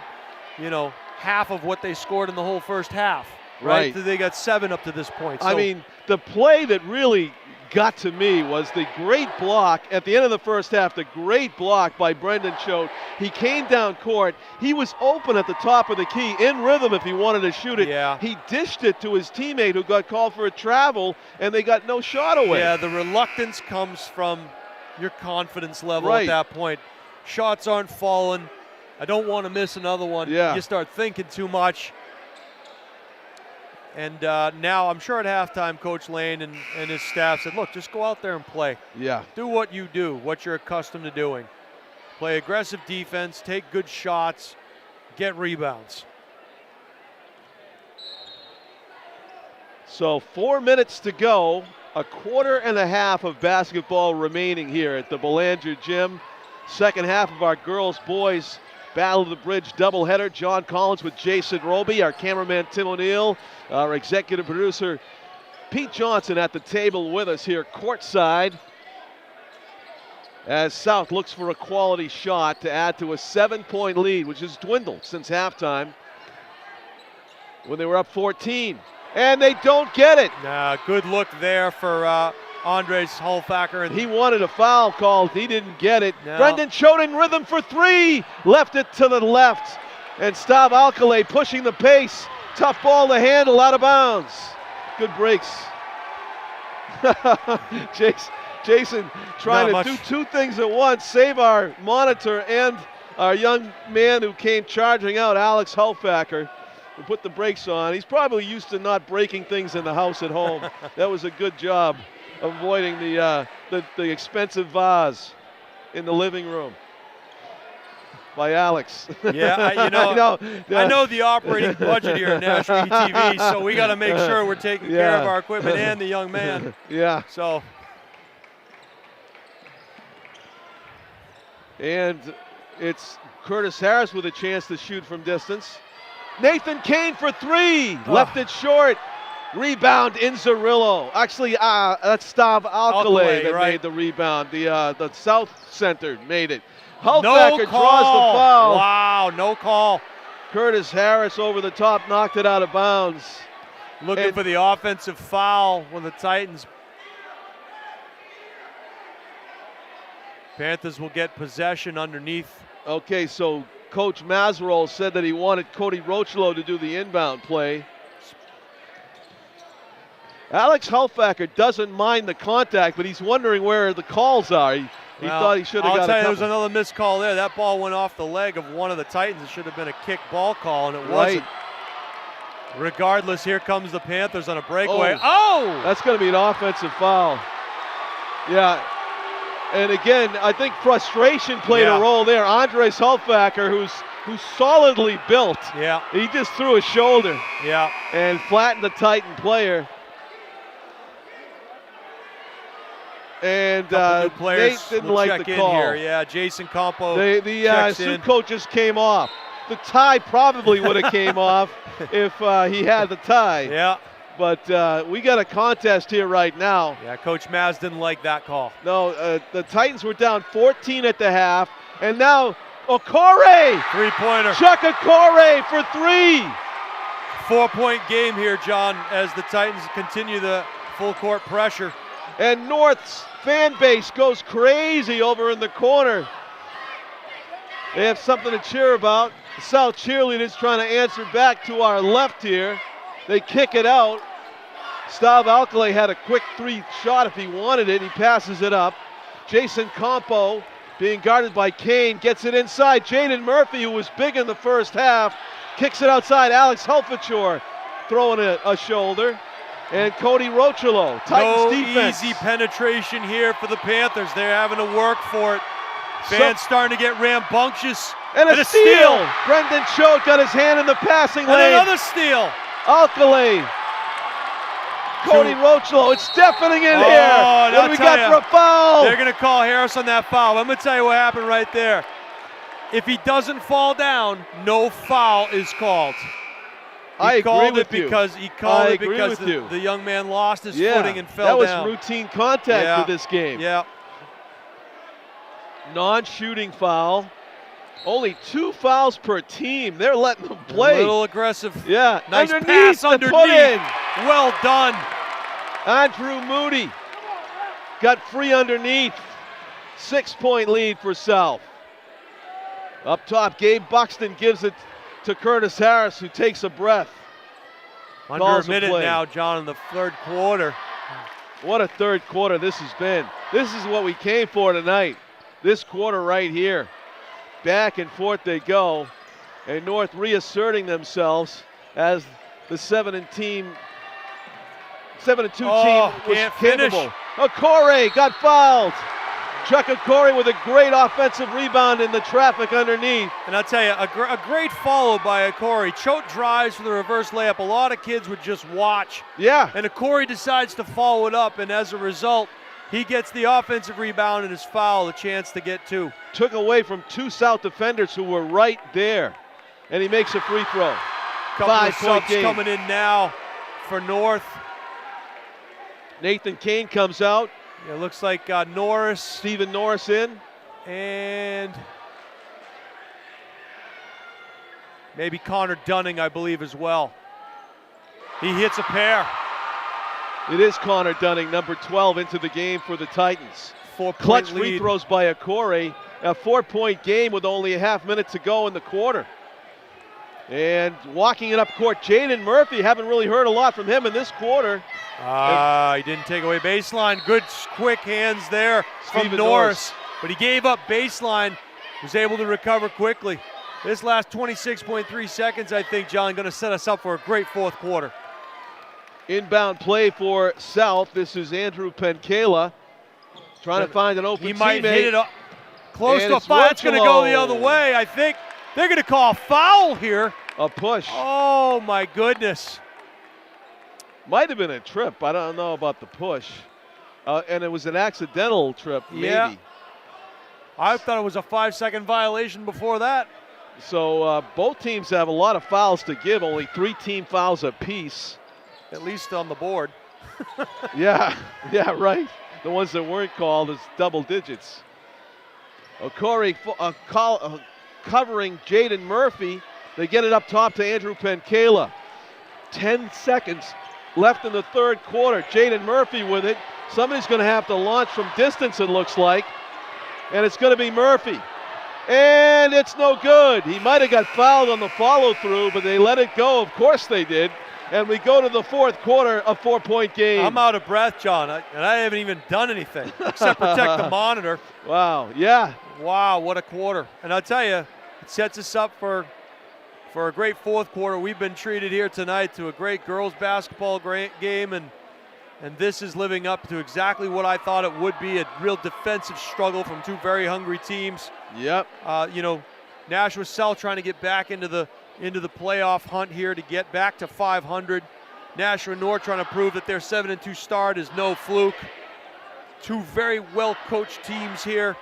Half of what they scored in the whole first half. Right. They got 7 up to this point. So, I mean, the play that really got to me was the great block at the end of the first half, the great block by Brendan Choate. He came down court. He was open at the top of the key, in rhythm if he wanted to shoot it. Yeah. He dished it to his teammate who got called for a travel, and they got no shot away. Yeah, the reluctance comes from your confidence level Right. at that point. Shots aren't falling. I don't want to miss another one. Yeah. You start thinking too much. And now I'm sure at halftime, Coach Lane and his staff said, look, just go out there and play. Yeah. Do what you do, what you're accustomed to doing. Play aggressive defense, take good shots, get rebounds. So 4 minutes to go, a quarter and a half of basketball remaining here at the Belanger Gym. Second half of our girls-boys Battle of the Bridge doubleheader. John Collins with Jason Roby, our cameraman Tim O'Neill, our executive producer Pete Johnson at the table with us here courtside as South looks for a quality shot to add to a 7-point lead, which has dwindled since halftime when they were up 14. And they don't get it. Good look there for Andres Hulfacker. And he wanted a foul called. He didn't get it. No. Brendan Choate in rhythm for 3. Left it to the left. And Stav Alcalay pushing the pace. Tough ball to handle, out of bounds. Good breaks. Jason trying to do two things at once. Save our monitor and our young man who came charging out, Alex Hulfacker. We put the brakes on. He's probably used to not breaking things in the house at home. That was a good job avoiding the expensive vase in the living room by Alex. Yeah, I know the operating budget here at Nashua TV, so we got to make sure we're taking care of our equipment and the young man. Yeah. So. And it's Curtis Harris with a chance to shoot from distance. Nathan Kane for three. Left it short. Rebound Inzerillo. Actually, that's Stav Alcalay that made the rebound. The South Center made it. Hulfacker draws the foul. Wow, no call. Curtis Harris over the top, knocked it out of bounds. Looking for the offensive foul when the Titans. Panthers will get possession underneath. Okay, so Coach Mazerol said that he wanted Cody Rochelo to do the inbound play. Alex Hulfacker doesn't mind the contact, but he's wondering where the calls are. He thought he should have got a couple. I'll tell you, there was another missed call there. That ball went off the leg of one of the Titans. It should have been a kick ball call, and it wasn't. Regardless, here comes the Panthers on a breakaway. Oh! That's going to be an offensive foul. Yeah. And again, I think frustration played a role there. Andres Hulfacker, who's solidly built. Yeah. He just threw his shoulder. Yeah. And flattened the Titan player. And Nate didn't like the call. Here. Yeah, Jason Campo. The suit coaches came off. The tie probably would have came off if he had the tie. Yeah. But we got a contest here right now. Yeah, Coach Maz didn't like that call. No, the Titans were down 14 at the half, and now Okore! Three-pointer. Chuck Okore for three! 4-point game here, John, as the Titans continue the full-court pressure. And North's fan base goes crazy over in the corner. They have something to cheer about. The South cheerleaders trying to answer back to our left here. They kick it out. Stav Alcalay had a quick three shot if he wanted it. He passes it up. Jason Campo being guarded by Kane gets it inside. Jaden Murphy, who was big in the first half, kicks it outside. Alex Helfachor throwing a shoulder. And Cody Rochelo, Titans defense. No easy penetration here for the Panthers. They're having to work for it. Fans starting to get rambunctious. And a steal. Brendan Choate got his hand in the passing lane. And another steal. Alcalay. Cody Rochelo, it's deafening in here. What do we got for a foul? They're going to call Harris on that foul. I'm going to tell you what happened right there. If he doesn't fall down, no foul is called. I agree with you. He called it because the young man lost his footing and fell down. That was routine contact for this game. Yeah. Non-shooting foul. Only 2 fouls per team. They're letting them play. A little aggressive. Yeah. Nice pass underneath. Put in. Well done. Andrew Moody got free underneath. 6-point lead for South. Up top, Gabe Buxton gives it to Curtis Harris, who takes a breath. Under a minute now, John, in the third quarter. What a third quarter this has been. This is what we came for tonight. This quarter right here. Back and forth they go. And North reasserting themselves as the 7-2 team was capable. Okore got fouled. Chuck Okore with a great offensive rebound in the traffic underneath. And I'll tell you, a great follow by Okore. Choate drives for the reverse layup. A lot of kids would just watch. Yeah. And Okore decides to follow it up, and as a result, he gets the offensive rebound and his foul, a chance to get 2. Took away from 2 South defenders who were right there. And he makes a free throw. Couple of subs coming in now for North. Nathan Kane comes out. It looks like Norris. Stephen Norris in. And maybe Connor Dunning, I believe, as well. He hits a pair. It is Connor Dunning, number 12, into the game for the Titans. 4-point Clutch lead. free throws by Okore. A 4-point game with only a half minute to go in the quarter. And walking it up court, Jaden Murphy. Haven't really heard a lot from him in this quarter. He didn't take away baseline. Good quick hands there from Norris. But he gave up baseline, was able to recover quickly. This last 26.3 seconds, I think, John, going to set us up for a great fourth quarter. Inbound play for South. This is Andrew Penkala trying to find an open He might teammate. hit it up close And to a it's foul. It's going to go the Rotolo. other way. I think they're going to call a foul here. A push. Oh, my goodness. Might have been a trip. I don't know about the push. And it was an accidental trip, maybe. Yeah. I thought it was a 5-second violation before that. So both teams have a lot of fouls to give, only 3 team fouls apiece. At least on the board. Yeah, right. The ones that weren't called is double digits. Okori covering Jaden Murphy. They get it up top to Andrew Penkala. 10 seconds left in the third quarter. Jaden Murphy with it. Somebody's going to have to launch from distance, it looks like. And it's going to be Murphy. And it's no good. He might have got fouled on the follow-through, but they let it go. Of course they did. And we go to the fourth quarter, a 4-point game. I'm out of breath, John, and I haven't even done anything except protect the monitor. Wow, yeah. Wow, what a quarter. And I'll tell you, it sets us up for a great fourth quarter. We've been treated here tonight to a great girls basketball game, and this is living up to exactly what I thought it would be, a real defensive struggle from two very hungry teams. Yep. Nashua South trying to get back into the playoff hunt here to get back to 500. Nashua North trying to prove that their 7-2 start is no fluke. Two very well-coached teams here.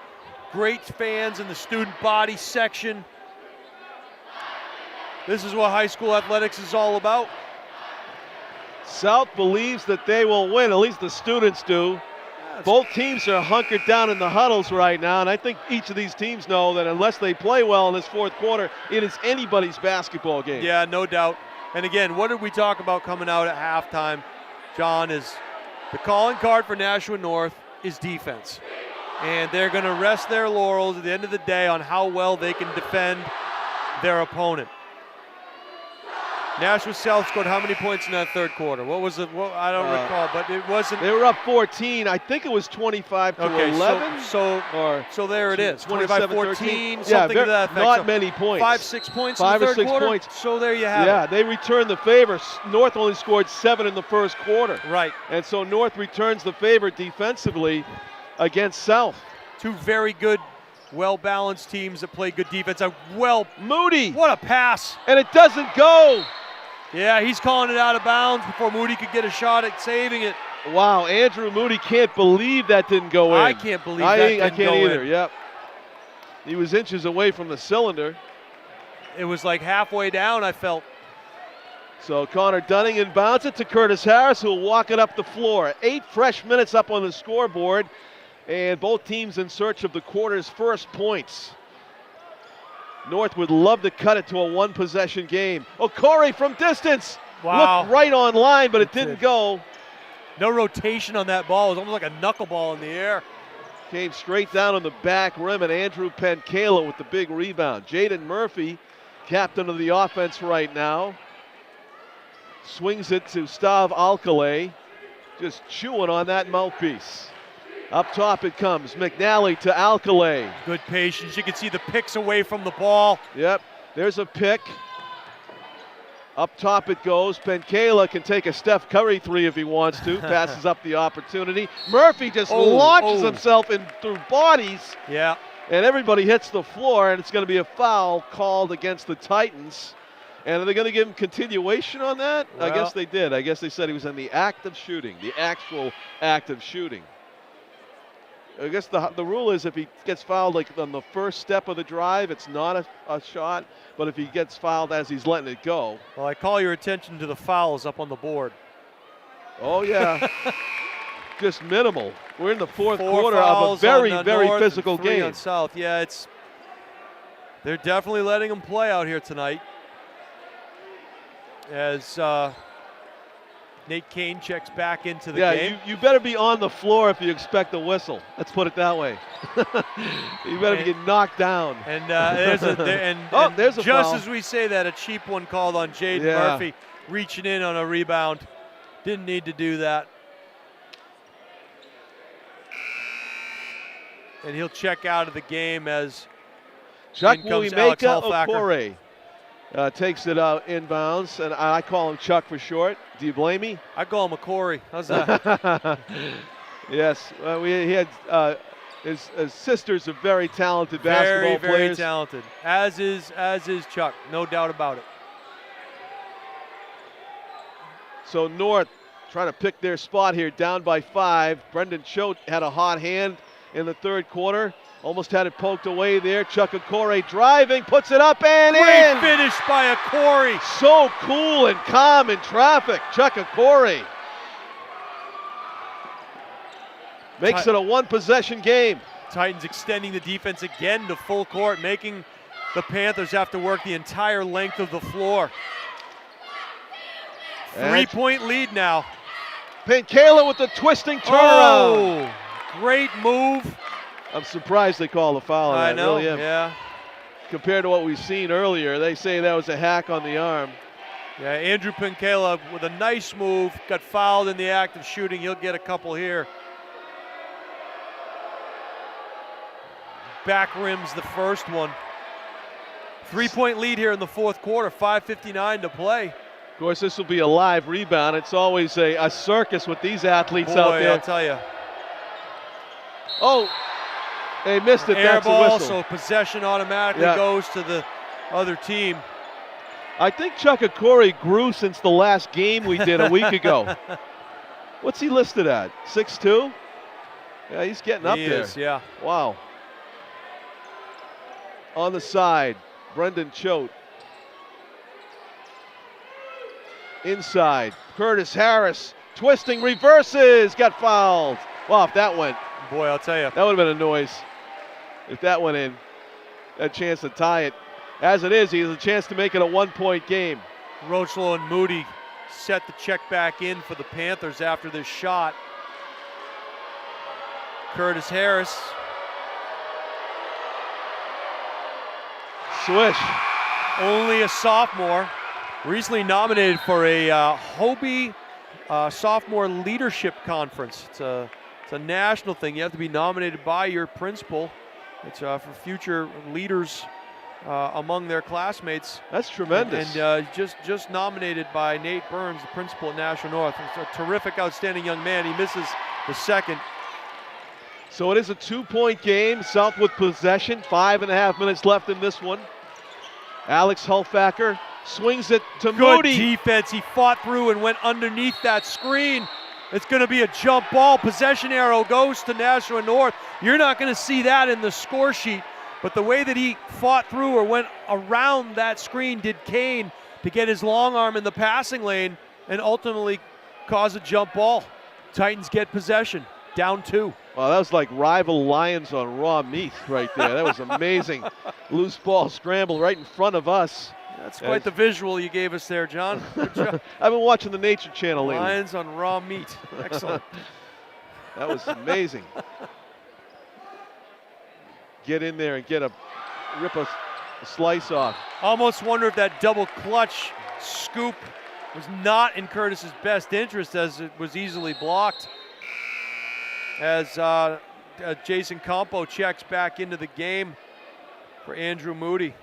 Great fans in the student body section. This is what high school athletics is all about. South believes that they will win, at least the students do. Both teams are hunkered down in the huddles right now, and I think each of these teams know that unless they play well in this fourth quarter, it is anybody's basketball game. Yeah, no doubt. And again, what did we talk about coming out at halftime, John, is the calling card for Nashua North is defense. And they're going to rest their laurels at the end of the day on how well they can defend their opponent. Nashua South scored how many points in that third quarter? What was it? I don't recall, but it wasn't. They were up 14. I think it was 25 to 11. So there it is. 25-14, something yeah, to that effect. Not so many points. 5-6 points in 5 the or third 6 quarter. points. So there you have it. Yeah, they returned the favor. North only scored 7 in the first quarter. Right. And so North returns the favor defensively against South. Two very good, well-balanced teams that play good defense. Moody. What a pass. And it doesn't go. Yeah, he's calling it out of bounds before Moody could get a shot at saving it. Wow, Andrew Moody can't believe that didn't go in. I can't believe that didn't go in. I can't either, yep. He was inches away from the cylinder. It was like halfway down, I felt. So Connor Dunning inbounds it to Curtis Harris, who will walk it up the floor. 8 fresh minutes up on the scoreboard, and both teams in search of the quarter's first points. North would love to cut it to a one-possession game. Okori from distance. Wow. Looked right on line, but it didn't go. No rotation on that ball. It was almost like a knuckleball in the air. Came straight down on the back rim, and Andrew Penkala with the big rebound. Jaden Murphy, captain of the offense right now, swings it to Stav Alcalay, just chewing on that mouthpiece. Up top it comes, McNally to Alcalay. Good patience. You can see the picks away from the ball. Yep, there's a pick. Up top it goes. Penkala can take a Steph Curry 3 if he wants to. Passes up the opportunity. Murphy just launches himself in through bodies. Yeah. And everybody hits the floor, and it's going to be a foul called against the Titans. And are they going to give him continuation on that? Well, I guess they did. I guess they said he was in the act of shooting, the actual act of shooting. I guess the rule is if he gets fouled like on the first step of the drive, it's not a shot. But if he gets fouled as he's letting it go. Well, I call your attention to the fouls up on the board. Oh, yeah. Just minimal. We're in the fourth 4 quarter of a very, very North physical and 3 game. on South. Yeah, they're definitely letting them play out here tonight. As Nate Kane checks back into the game. You better be on the floor if you expect a whistle. Let's put it that way. You better get knocked down. And there's a just foul. as we say that, a cheap one called on Jaden Murphy, reaching in on a rebound. Didn't need to do that. And he'll check out of the game as Chuck In comes Alex Wuimeka Halfaker. Okore takes it out inbounds, and I call him Chuck for short. Do you blame me? I call him a Corey. How's that? Yes, he had his sisters are very talented basketball very players. talented. As is Chuck, no doubt about it. So North trying to pick their spot here, down by 5. Brendan Choate had a hot hand in the third quarter. Almost had it poked away there. Chuck Okore driving, puts it up and Great in. finish by Corey. So cool and calm in traffic. Chuck Okore makes it a one-possession game. Titans extending the defense again to full court, making the Panthers have to work the entire length of the floor. 3-point lead now. Pankala with the twisting turnaround. Oh, great move. I'm surprised they call the foul on that. I know, Really am. yeah. Compared to what we've seen earlier, they say that was a hack on the arm. Yeah, Andrew Pankala with a nice move, got fouled in the act of shooting. He'll get a couple here. Back rims the first one. 3-point lead here in the fourth quarter, 5:59 to play. Of course, this will be a live rebound. It's always a circus with these athletes out Boy, there. I'll tell you. Oh, they missed it. Air That's ball, a whistle. so possession automatically goes to the other team. I think Chuck Okore grew since the last game we did a week ago. What's he listed at? 6'2"? Yeah, he's getting up He there. is, yeah. Wow. On the side, Brendan Choate. Inside, Curtis Harris, twisting, reverses, got fouled. Wow, if that went, Boy, I'll tell you. that would have been a noise. If that went in, a chance to tie it. As it is, he has a chance to make it a one-point game. Rochlow and Moody set the check back in for the Panthers after this shot. Curtis Harris. Swish. Only a sophomore. Recently nominated for a Hobie Sophomore Leadership Conference. It's a national thing. You have to be nominated by your principal. It's for future leaders among their classmates. That's tremendous. And just nominated by Nate Burns, the principal at Nashua North. It's a terrific, outstanding young man. He misses the second. So it is a 2-point game. South with possession. 5.5 minutes left in this one. Alex Halfaker swings it to Good Moody. defense. He fought through and went underneath that screen. It's going to be a jump ball. Possession arrow goes to Nashua North. You're not going to see that in the score sheet, but the way that he fought through or went around that screen did Kane to get his long arm in the passing lane and ultimately cause a jump ball. Titans get possession, down 2. Wow, that was like rival lions on raw meat right there. That was amazing. Loose ball scramble right in front of us. That's quite the visual you gave us there, John. Good job. I've been watching the Nature Channel lately. Lions on raw meat. Excellent. That was amazing. Get in there and rip a slice off. Almost wonder if that double clutch scoop was not in Curtis's best interest, as it was easily blocked. As Jason Campo checks back into the game for Andrew Moody.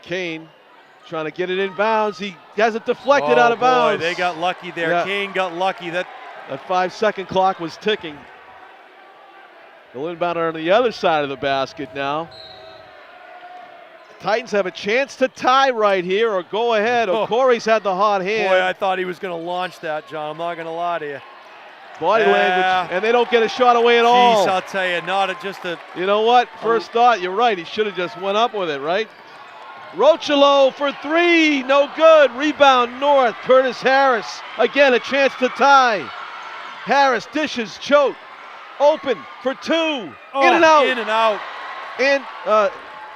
Kane trying to get it in bounds. He has it deflected out of bounds. Boy, they got lucky there. Yeah. Kane got lucky. That 5-second clock was ticking. The inbounder on the other side of the basket now. Titans have a chance to tie right here or go ahead. Okore's had the hot hand. Boy, I thought he was going to launch that, John. I'm not going to lie to you. Body language, and they don't get a shot away at all. Jeez, I'll tell you, just a... You know what? First thought, you're right. He should have just went up with it, right? Rochlow for 3, no good. Rebound North, Curtis Harris. Again, a chance to tie. Harris dishes, Choate. Open for 2. In and out. In and out. And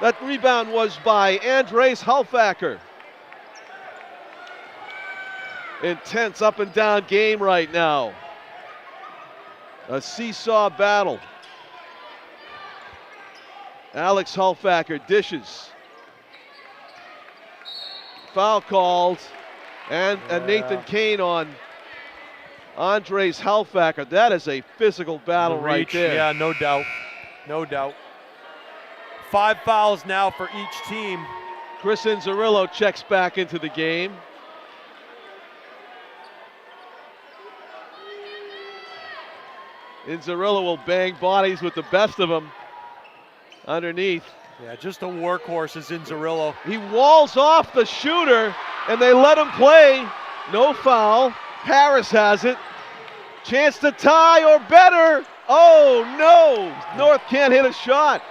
that rebound was by Andres Halfaker. Intense up and down game right now. A seesaw battle. Alex Halfaker dishes. Foul called. And Nathan Kane on Andres Halfaker. That is a physical battle right there. Yeah, no doubt. No doubt. 5 fouls now for each team. Chris Inzerillo checks back into the game. Inzerillo will bang bodies with the best of them underneath. Yeah, just a workhorse is Inzerillo. He walls off the shooter, and they let him play. No foul. Harris has it. Chance to tie or better. Oh, no. North can't hit a shot.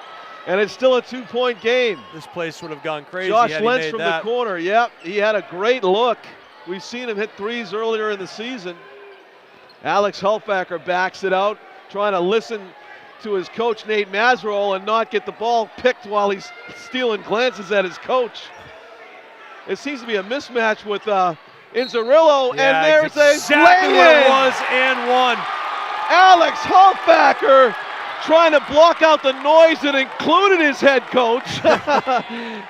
And it's still a 2-point game. This place would have gone crazy Josh had he Lentz made from that. the corner. Yep, he had a great look. We've seen him hit threes earlier in the season. Alex Hulfacker backs it out, trying to listen to his coach, Nate Mazerol, and not get the ball picked while he's stealing glances at his coach. It seems to be a mismatch with Inzerillo, Yeah, and there's exactly a what it lay-in. was, and one. Alex Hulfacker trying to block out the noise that included his head coach.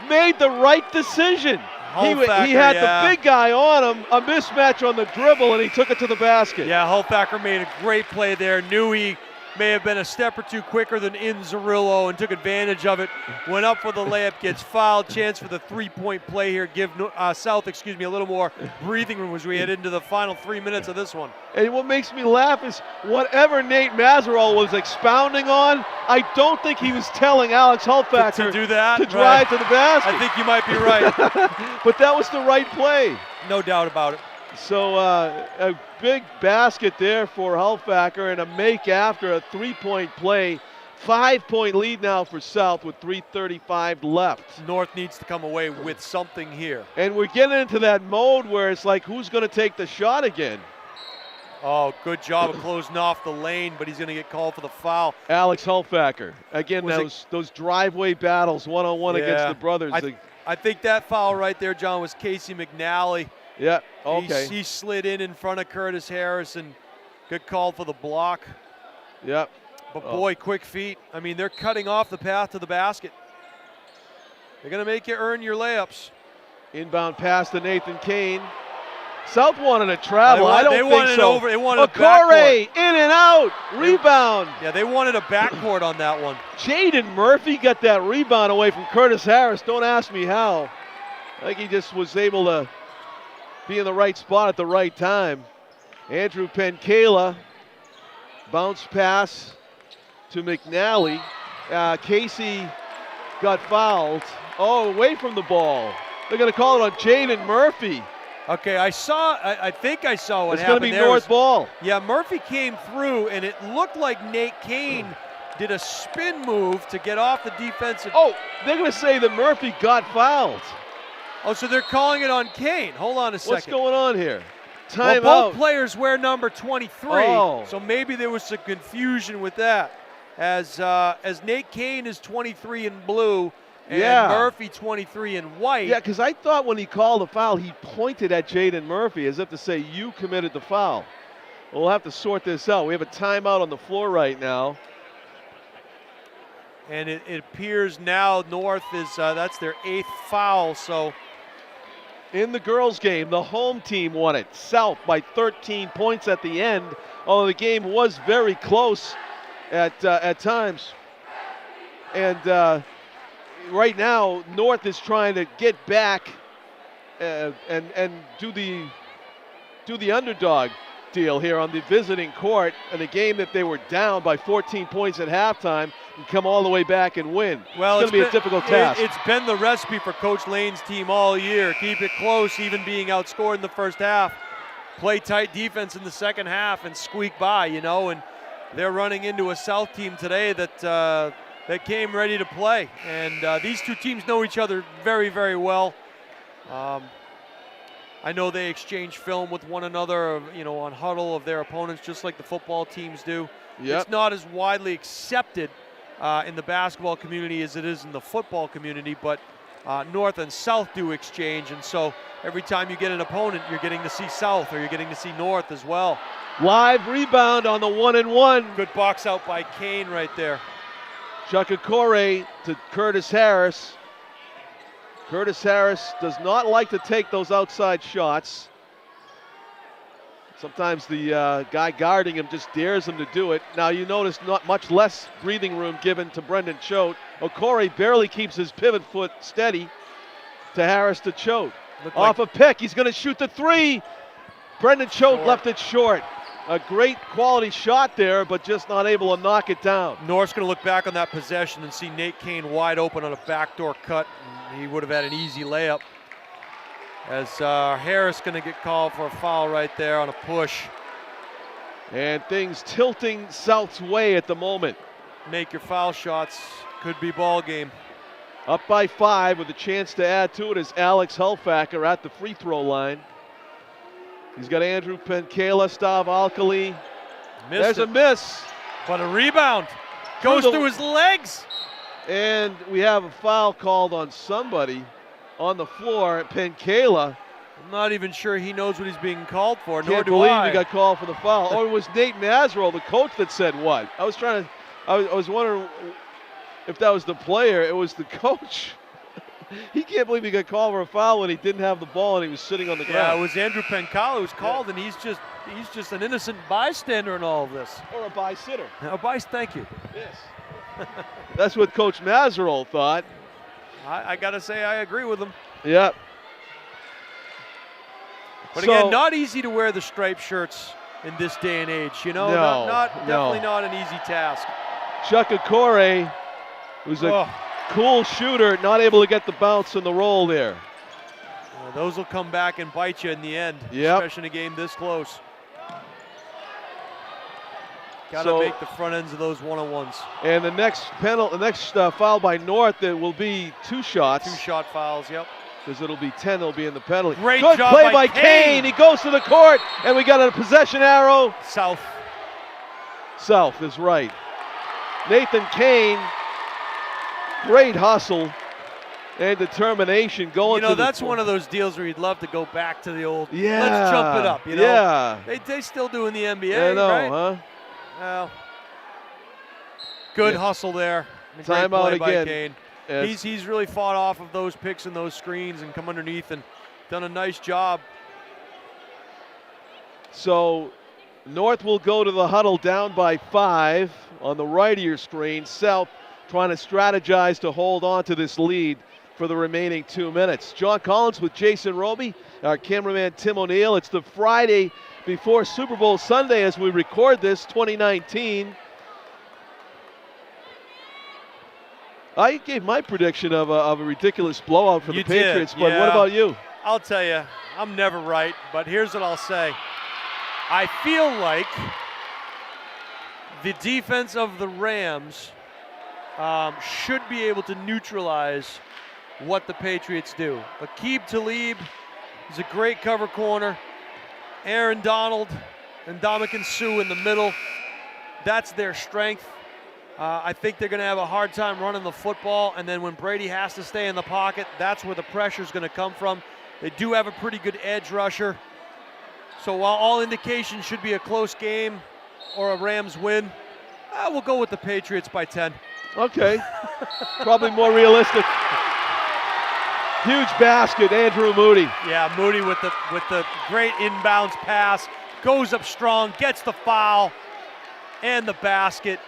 Made the right decision. He had the big guy on him, a mismatch on the dribble, and he took it to the basket. Yeah, Hulfacker made a great play there. Knew he may have been a step or two quicker than Inzerillo and took advantage of it. Went up for the layup, gets fouled. Chance for the three-point play here. Give South, a little more breathing room as we head into the final 3 minutes of this one. And what makes me laugh is whatever Nate Mazerol was expounding on, I don't think he was telling Alex Hulfacker to do that, to drive to the basket. I think you might be right. But that was the right play. No doubt about it. So a big basket there for Hulfacker and a make after a 3-point play. 5-point lead now for South with 3:35 left. North needs to come away with something here. And we're getting into that mode where it's like, who's going to take the shot again? Oh, good job of closing off the lane, but he's going to get called for the foul. Alex Hulfacker. Again, those driveway battles, one-on-one against the brothers. I think that foul right there, John, was Casey McNally. Yeah, okay. He slid in front of Curtis Harris and got called for the block. Yep. But boy, quick feet. I mean, they're cutting off the path to the basket. They're going to make you earn your layups. Inbound pass to Nathan Kane. South wanted to travel. I don't think wanted so. They wanted a Okore, backcourt. in and out, rebound. Yeah, they wanted a backcourt on that one. Jaden Murphy got that rebound away from Curtis Harris. Don't ask me how. I think he just was able to be in the right spot at the right time. Andrew Penkala, bounce pass to McNally. Casey got fouled. Oh, away from the ball. They're going to call it on Jaden Murphy. Okay, I think I saw what happened. It's going to be North ball. Yeah, Murphy came through, and it looked like Nate Kane did a spin move to get off the defensive. Oh, they're going to say that Murphy got fouled. Oh, so they're calling it on Kane. Hold on a second. What's going on here? Time both out. players wear number 23, so maybe there was some confusion with that. As Nate Kane is 23 in blue, and Murphy 23 in white. Yeah, because I thought when he called the foul, he pointed at Jaden Murphy as if to say, you committed the foul. We'll have to sort this out. We have a timeout on the floor right now. And it appears now North is, that's their 8th foul, so. In the girls' game, the home team won it. South by 13 points at the end, although the game was very close at times. And right now, North is trying to get back and do the underdog deal here on the visiting court in a game that they were down by 14 points at halftime and come all the way back and win. Well, it's going to be a difficult task. It's been the recipe for Coach Lane's team all year. Keep it close, even being outscored in the first half. Play tight defense in the second half and squeak by, and they're running into a South team today that came ready to play. And these two teams know each other very, very well. I know they exchange film with one another, on huddle of their opponents, just like the football teams do. Yep. It's not as widely accepted in the basketball community as it is in the football community, but North and South do exchange, and so every time you get an opponent, you're getting to see South or you're getting to see North as well. Live rebound on the 1-and-1. Good box out by Kane right there. Chuck Okore to Curtis Harris. Curtis Harris does not like to take those outside shots. Sometimes the guy guarding him just dares him to do it. Now you notice not much less breathing room given to Brendan Choate. Okore barely keeps his pivot foot steady to Harris to Choate. Looked Off like a pick, he's going to shoot the three. Brendan Choate Short. left it short. A great quality shot there, but just not able to knock it down. North's going to look back on that possession and see Nate Kane wide open on a backdoor cut. And he would have had an easy layup. As Harris going to get called for a foul right there on a push. And things tilting South's way at the moment. Make your foul shots. Could be ball game. Up by 5 with a chance to add to it is Alex Helfacker at the free throw line. He's got Andrew Penkela, Stav Alkali. There's a miss. But a rebound. Goes through his legs. And we have a foul called on somebody on the floor. Penkela. I'm not even sure he knows what he's being called for, nor Can't do believe I. he got called for the foul. Or it was Nate Mazerel, the coach, that said what? I was wondering if that was the player. It was the coach. He can't believe he got called for a foul when he didn't have the ball and he was sitting on the Yeah, ground. it was Andrew Penkala who was called, and he's just an innocent bystander in all of this. Or a by-sitter. Thank you. Yes. That's what Coach Mazerol thought. I got to say I agree with him. Yep. But again, not easy to wear the striped shirts in this day and age. You know, definitely not an easy task. Chuck Okore, who's a cool shooter, not able to get the bounce and the roll there. Well, those will come back and bite you in the end, Yep. especially in a game this close. Got to make the front ends of those one-on-ones. And the next foul by North, that will be 2 shots. 2-shot fouls, yep. Because it'll be 10, they'll be in the penalty. Great Good job play by by Kane. He goes to the court, and we got a possession arrow. South is right. Nathan Kane, great hustle and determination going to that's one of those deals where you'd love to go back to the old, Yeah. let's jump it up, you know? Yeah. They still do in the NBA, I know, right? huh? Well, good hustle there. Great Timeout play by again. Kane. Yes. He's really fought off of those picks and those screens and come underneath and done a nice job. So North will go to the huddle down by 5 on the right of your screen. South trying to strategize to hold on to this lead for the remaining 2 minutes. John Collins with Jason Roby, our cameraman Tim O'Neill. It's the Friday before Super Bowl Sunday as we record this, 2019. I gave my prediction of a ridiculous blowout for the Patriots, but what about you? I'll tell you, I'm never right, but here's what I'll say. I feel like the defense of the Rams should be able to neutralize what the Patriots do. Aqib Talib is a great cover corner. Aaron Donald and Ndamukong Suh in the middle. That's their strength. I think they're going to have a hard time running the football, and then when Brady has to stay in the pocket, that's where the pressure is going to come from. They do have a pretty good edge rusher. So while all indications should be a close game or a Rams win, we'll go with the Patriots by 10. Okay, probably more realistic. Huge basket, Andrew Moody. Yeah, Moody with the great inbounds pass, goes up strong, gets the foul, and the basket.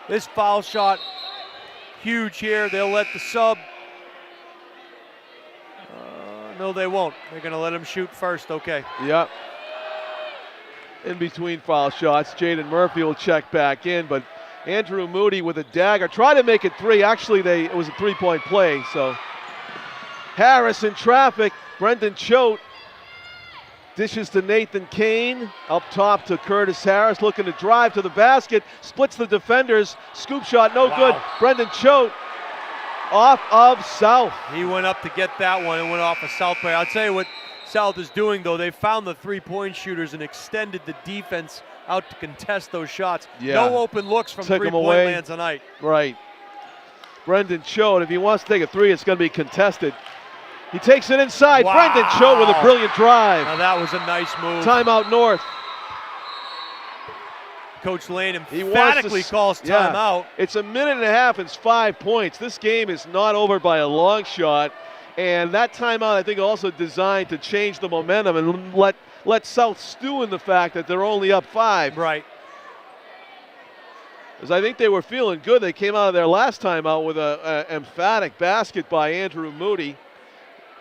This foul shot, huge here. They'll let the sub. No, they won't. They're going to let him shoot first. Okay. Yep. In between foul shots, Jaden Murphy will check back in, but Andrew Moody with a dagger. Try to make it 3. Actually, it was a 3-point play. So Harris in traffic. Brendan Choate dishes to Nathan Kane. Up top to Curtis Harris, looking to drive to the basket. Splits the defenders. Scoop shot, no good. Brendan Choate off of South. He went up to get that one and went off a South player. I'll tell you what South is doing, though. They found the 3-point shooters and extended the defense out to contest those shots. Yeah. No open looks from three-point land tonight. Right. Brendan Choate, if he wants to take a 3, it's going to be contested. He takes it inside. Wow. Brendan Choate with a brilliant drive. Now that was a nice move. Timeout North. Coach Lane emphatically calls timeout. It's a minute and a half. It's 5 points. This game is not over by a long shot. And that timeout, I think, also designed to change the momentum and let South stew in the fact that they're only up 5. Right. Because I think they were feeling good. They came out of their last time out with an emphatic basket by Andrew Moody.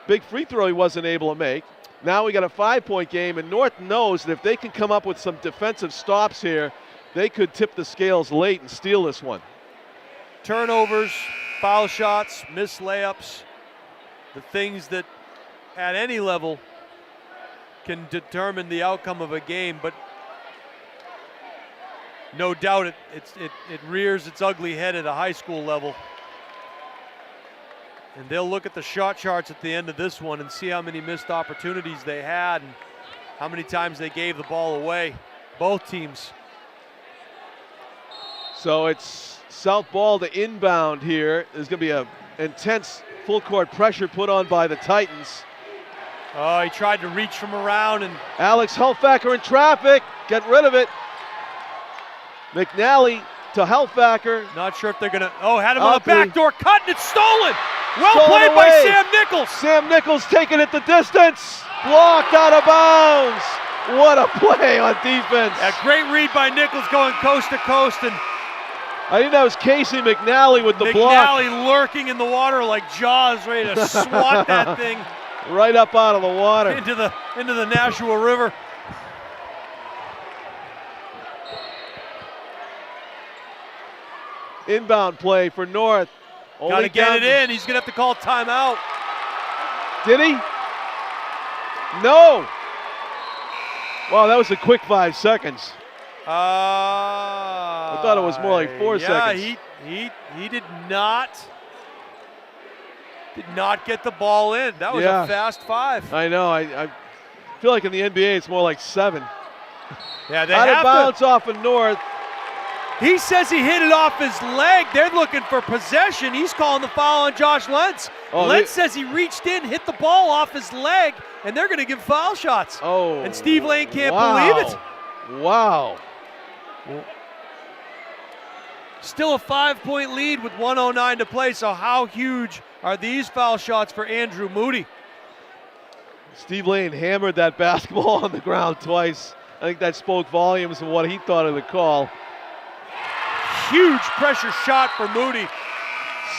Big free throw he wasn't able to make. Now we got a 5-point game, and North knows that if they can come up with some defensive stops here, they could tip the scales late and steal this one. Turnovers, foul shots, missed layups, the things that at any level can determine the outcome of a game, but no doubt it rears its ugly head at a high school level. And they'll look at the shot charts at the end of this one and see how many missed opportunities they had and how many times they gave the ball away, both teams. So it's South ball to inbound here. There's going to be an intense full court pressure put on by the Titans. Oh, he tried to reach from around, and Alex Helfacker in traffic. Get rid of it. McNally to Helfacker. not sure if they're going to, had him on the Oakley. backdoor cut, and it's stolen. Well Stolen played by away. Sam Nichols. Sam Nichols taking it the distance. Blocked out of bounds. What a play on defense. A great read by Nichols going coast to coast, and I think that was Casey McNally with the block. McNally lurking in the water like Jaws, ready to swat that thing Right up out of the water. into the Nashua River. Inbound play for North. Got Only to get down- it in. He's going to have to call timeout. Did he? No. Wow, that was a quick 5 seconds. I thought it was more like 4 seconds. Yeah, he did not get the ball in. That was Yeah. a fast 5. I know. I feel like in the NBA it's more like 7. Yeah, they Out of have bounds off of North. He says he hit it off his leg. They're looking for possession. He's calling the foul on Josh Lentz. Oh, Lentz says he reached in, hit the ball off his leg, and they're going to give foul shots. Oh. And Steve Lane can't wow. believe it. Wow. Still a 5-point lead with 1:09 to play, so how huge are these foul shots for Andrew Moody? Steve Lane hammered that basketball on the ground twice. I think that spoke volumes of what he thought of the call. Huge pressure shot for Moody.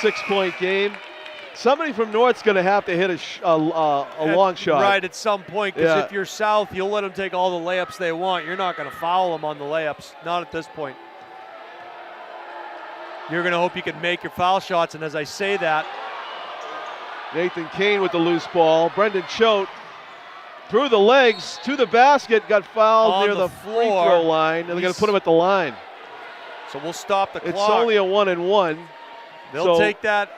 6-point game. Somebody from North's going to have to hit a long shot. Right, at some point, because Yeah. if you're South, you'll let them take all the layups they want. You're not going to foul them on the layups, not at this point. You're going to hope you can make your foul shots, and as I say that, Nathan Kane with the loose ball. Brendan Choate through the legs to the basket, got fouled On near the the free floor. throw line, and they're going to put him at the line. so we'll stop the It's clock. only a 1-and-1. They'll so take that.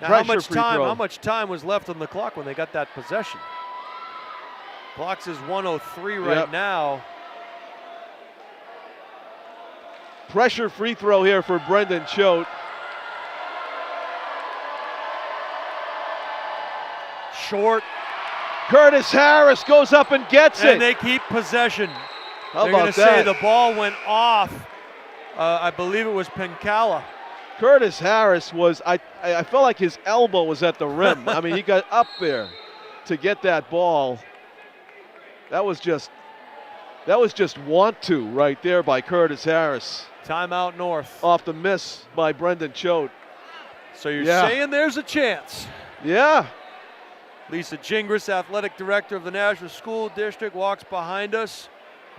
Now, pressure free throw. how much time was left on the clock when they got that possession? Clock says 1:03 right Yep. now. Pressure free throw here for Brendan Choate. Short, Curtis Harris goes up and gets and it. they keep possession. How They're going about to say that? the ball went off. I believe it was Pencala. Curtis Harris was, I felt like his elbow was at the rim. I mean, he got up there to get that ball. That was just want to right there by Curtis Harris. Timeout North. Off the miss by Brendan Choate. So you're Yeah. saying there's a chance. Yeah. Lisa Gingras, athletic director of the Nashua School District, walks behind us.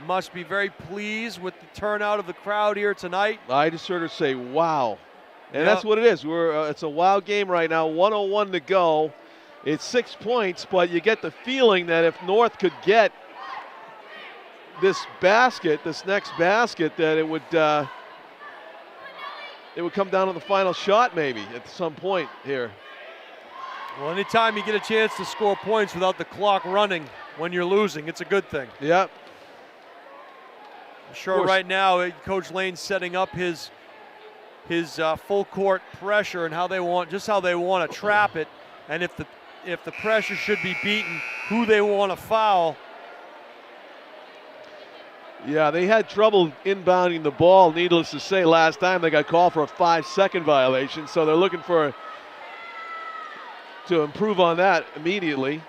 Must be very pleased with the turnout of the crowd here tonight. I just heard her say, wow. And Yep. that's what it is. It's a wow game right now. 1:01 to go. It's 6 points, but you get the feeling that if North could get this next basket, that it would come down to the final shot maybe at some point here. Well, anytime you get a chance to score points without the clock running when you're losing, it's a good thing. Yep. I'm sure course. right now Coach Lane's setting up his full court pressure and how they want to trap it, and if the pressure should be beaten, who they want to foul. Yeah, they had trouble inbounding the ball, needless to say. Last time they got called for a 5-second violation, so they're looking to improve on that immediately.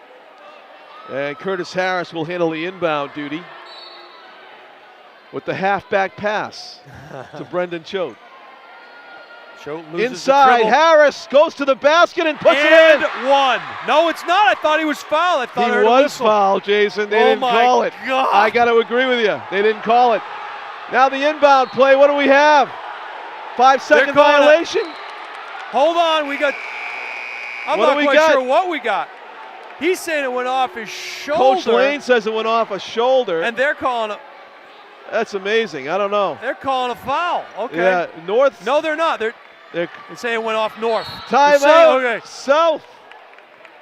And Curtis Harris will handle the inbound duty. with the halfback pass to Brendan Choate. Choate loses Inside, the dribble. Harris goes to the basket and puts And it in. one. No, it's not. I thought he was fouled. I thought I He heard a was whistle. fouled, Jason. They Oh didn't my call it. God. I got to agree with you. They didn't call it. Now the inbound play. What do we have? 5-second calling it. violation? Hold on. I'm What not do we quite got? sure what we got. He's saying it went off his shoulder. Coach Lane says it went off a shoulder. And they're calling it. That's amazing. I don't know. They're calling a foul. Okay. Yeah, North. No, they're not. They're They're saying it went off north. timeout. Okay. South.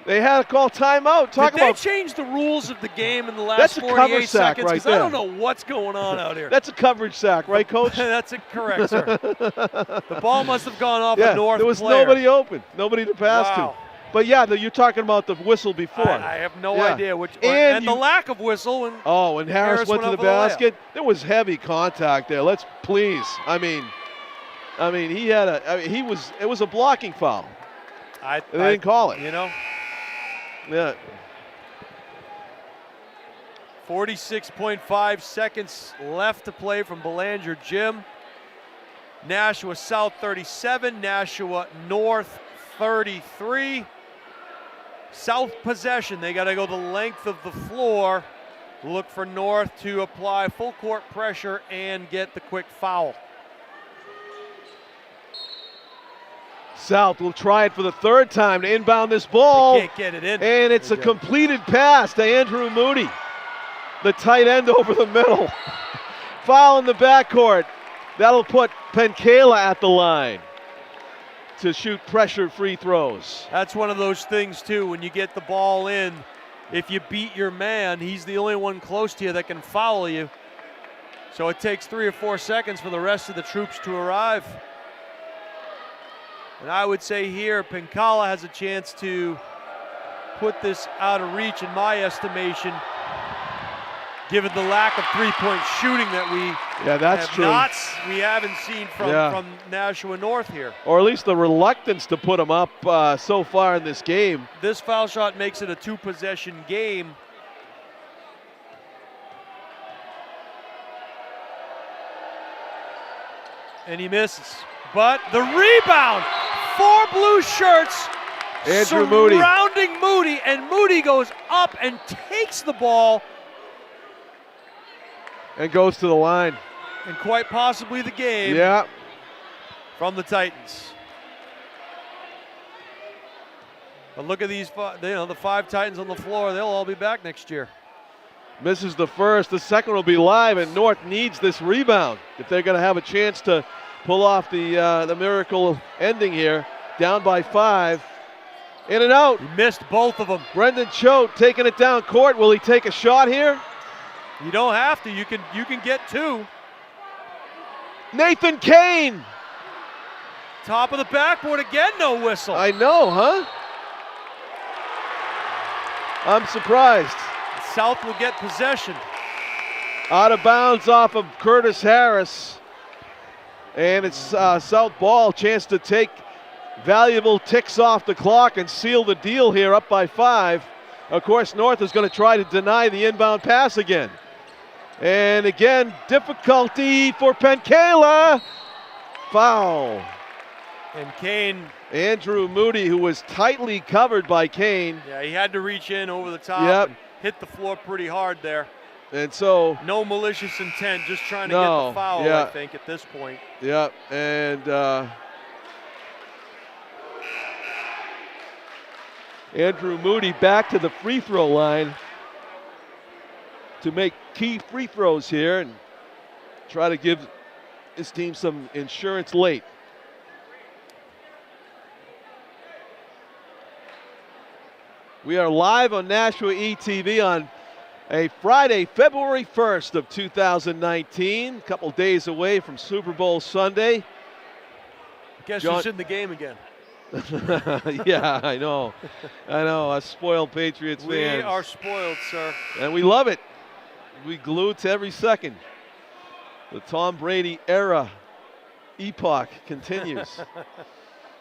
They had to call timeout. Talk Did they about. change the rules of the game in the last That's a cover 48 sack seconds? right Because I there. don't know what's going on out here. That's a coverage sack, right, Coach? That's correct, sir. The ball must have gone off Yeah, a north there was player. nobody open, nobody to pass Wow. to. But yeah, you're talking about the whistle before. I have no Yeah. idea which. And the you- lack of whistle. And Oh, and Harris Harris went to went the up with a layup. basket. There was heavy contact there. Let's please. I mean, he had a. I mean, it was a blocking foul. they They didn't call it. You know, Yeah. 46.5 seconds left to play from Belanger Gym. Nashua South 37, Nashua North 33. South possession. They got to go the length of the floor. Look for North to apply full court pressure and get the quick foul. South will try it for the third time to inbound this ball. They can't get it in. And it's a Good job. completed pass to Andrew Moody, the tight end over the middle. Foul in the backcourt. That'll put Penkela at the line to shoot pressure free throws. That's one of those things, too, when you get the ball in. If you beat your man, he's the only one close to you that can foul you. So it takes 3 or 4 seconds for the rest of the troops to arrive. And I would say here, Penkala has a chance to put this out of reach, in my estimation, given the lack of three-point shooting that we haven't seen from Nashua North here. Or at least the reluctance to put them up so far in this game. This foul shot makes it a 2-possession game. And he misses. But the rebound, 4 blue shirts Andrew Moody. surrounding Moody, and Moody goes up and takes the ball, And goes to the line. and quite possibly the game Yeah. from the Titans. But look at these, the 5 Titans on the floor. They'll all be back next year. Misses the first. The second will be live, and North needs this rebound if they're going to have a chance to pull off the miracle ending here. Down by 5. In and out. He missed both of them. Brendan Choate taking it down court. Will he take a shot here? You don't have to. You can get 2. Nathan Kane. Top of the backboard again, no whistle. I know, huh? I'm surprised. South will get possession. Out of bounds off of Curtis Harris. And it's South ball. Chance to take valuable ticks off the clock and seal the deal here, up by 5. Of course, North is going to try to deny the inbound pass again. And again, difficulty for Penkela. Foul. And Kane. Andrew Moody, who was tightly covered by Kane. Yeah, he had to reach in over the top Yep. and hit the floor pretty hard there. And so, No malicious intent, just trying to get No, the foul, yeah. I think, at this point. yeah, and Andrew Moody back to the free throw line to make key free throws here and try to give his team some insurance late. We are live on Nashua ETV on a Friday, February 1st of 2019, a couple days away from Super Bowl Sunday. Guess John- who's in the game again? Yeah, I know. I know, us spoiled Patriots We fans. are spoiled, sir. And we love it. We glued to every second. The Tom Brady era epoch continues.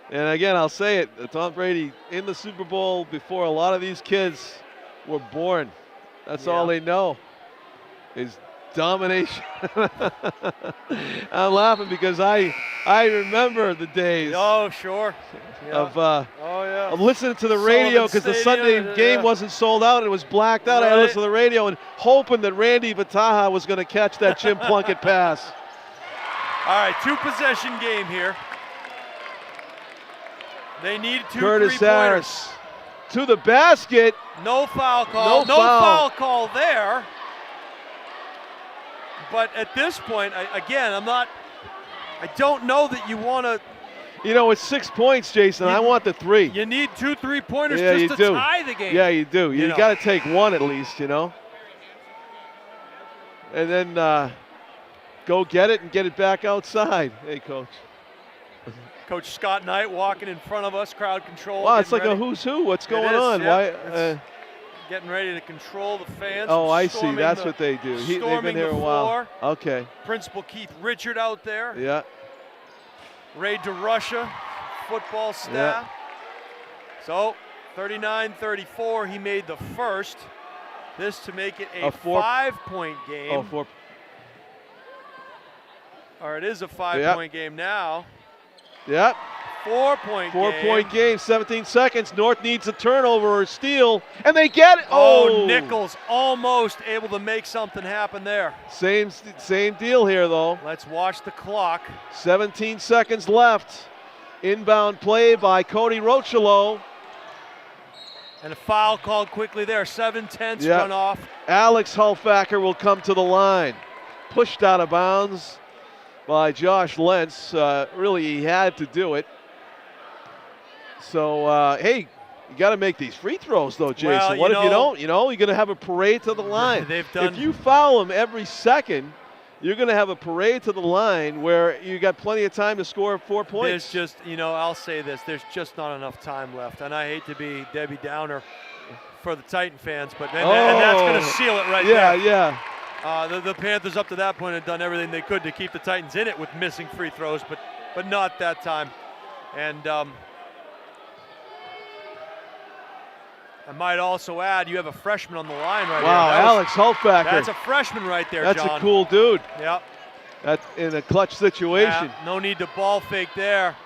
And again, I'll say it, Tom Brady in the Super Bowl before a lot of these kids were born. That's all Yeah. they know is Domination. I'm laughing because I remember the days Oh, sure. Yeah. of listening to the radio because the Sunday game wasn't sold out and it was blacked out. I had to listen to the radio and hoping that Randy Vataha was going to catch that Jim Plunkett pass. All right, 2-possession game here. They need 2 Curtis three-pointers. Harris to the basket. No foul call. No No foul. foul call there. But at this point, I don't know that you want to. You know, it's 6 points, Jason. I want the 3. You need 2 3-pointers Yeah, just you to do. tie the game. Yeah, you do. You know. got to take one at least, you know. And then go get it and get it back outside. Hey, Coach. Coach Scott Knight walking in front of us, crowd control. Wow, it's like ready. a who's who. What's going It is, on? yeah. Why? It's getting ready to control the fans. Oh, I see. storming That's the- what they do. They've storming been here the a while. floor. Okay. Principal Keith Richard out there. Yeah. Ray DeRusha, football staff. So 39-34, he made the first. This to make it a 5-point game. Oh, 4. Or it is a 5-point game now. Yep. 4-point game. 4-point game. 17 seconds. North needs a turnover or steal, and they get it. Oh, Nichols almost able to make something happen there. Same deal here, though. Let's watch the clock. 17 seconds left. Inbound play by Cody Rochelo. And a foul called quickly there. 7/10 Yep. run off. Alex Hulfacker will come to the line. Pushed out of bounds by Josh Lentz. Really, he had to do it. So, hey, you got to make these free throws, though, Jason. Well, What if you don't? You know, you're going to have a parade to the line. They've done. If you foul them every second, you're going to have a parade to the line where you got plenty of time to score 4 points. There's just, I'll say this, there's just not enough time left. And I hate to be Debbie Downer for the Titan fans, but and that's going to seal it right there. Yeah. The Panthers up to that point had done everything they could to keep the Titans in it with missing free throws, but not that time. And I might also add, you have a freshman on the line right wow, here. Alex Hulfacker. That's a freshman right there, That's John. a cool dude. Yep. That's in a clutch situation. Yeah, no need to ball fake there.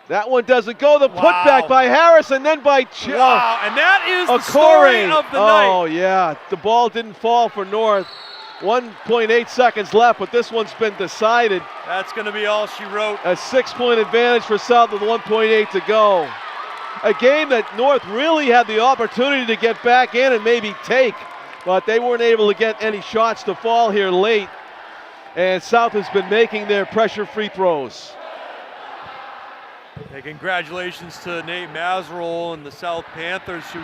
That one doesn't go. The Wow. putback by Harris and then by Wow, and that is the story of the night. Oh, yeah. The ball didn't fall for North. 1.8 seconds left, but this one's been decided. That's going to be all she wrote. A 6-point advantage for South with 1.8 to go. A game that North really had the opportunity to get back in and maybe take, but they weren't able to get any shots to fall here late. And South has been making their pressure free throws. Hey, congratulations to Nate Mazeroll and the South Panthers who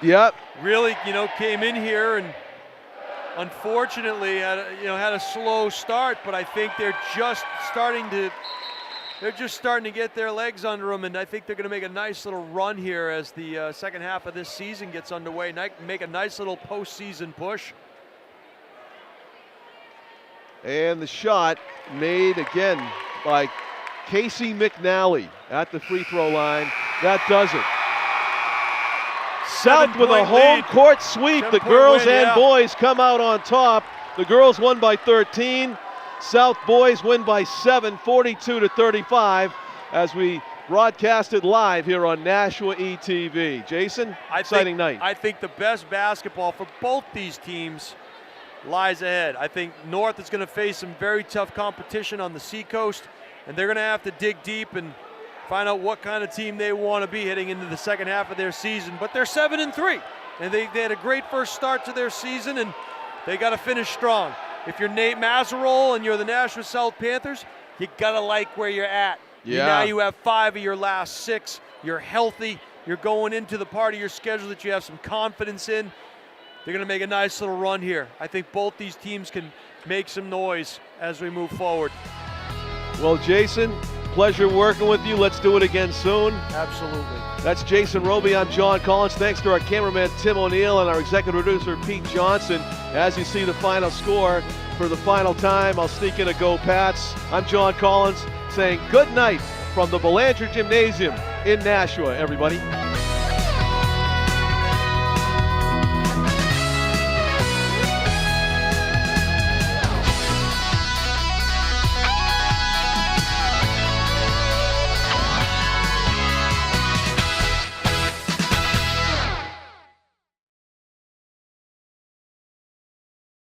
Yep. really, came in here and unfortunately had a slow start, but I think they're just starting to get their legs under them, and I think they're going to make a nice little run here as the second half of this season gets underway. Make a nice little postseason push. And the shot made again by Casey McNally at the free throw line. That does it. South with a 7-point home lead. court sweep. The 7-point girls win, and yeah. boys come out on top. The girls won by 13. South boys win by 7, 42-35, as we broadcasted live here on Nashua ETV. Jason, exciting night. I think the best basketball for both these teams lies ahead. I think North is going to face some very tough competition on the Seacoast, and they're going to have to dig deep and find out what kind of team they want to be heading into the second half of their season. But they're 7-3, and they had a great first start to their season, and they got to finish strong. If you're Nate Mazeroll and you're the Nashua South Panthers, you got to like where you're at. Yeah. Now you have 5 of your last 6. You're healthy. You're going into the part of your schedule that you have some confidence in. They're going to make a nice little run here. I think both these teams can make some noise as we move forward. Well, Jason, pleasure working with you. Let's do it again soon. Absolutely. That's Jason Roby. I'm John Collins. Thanks to our cameraman Tim O'Neill and our executive producer Pete Johnson. As you see the final score for the final time, I'll sneak in a Go Pats. I'm John Collins saying good night from the Belanger Gymnasium in Nashua, everybody.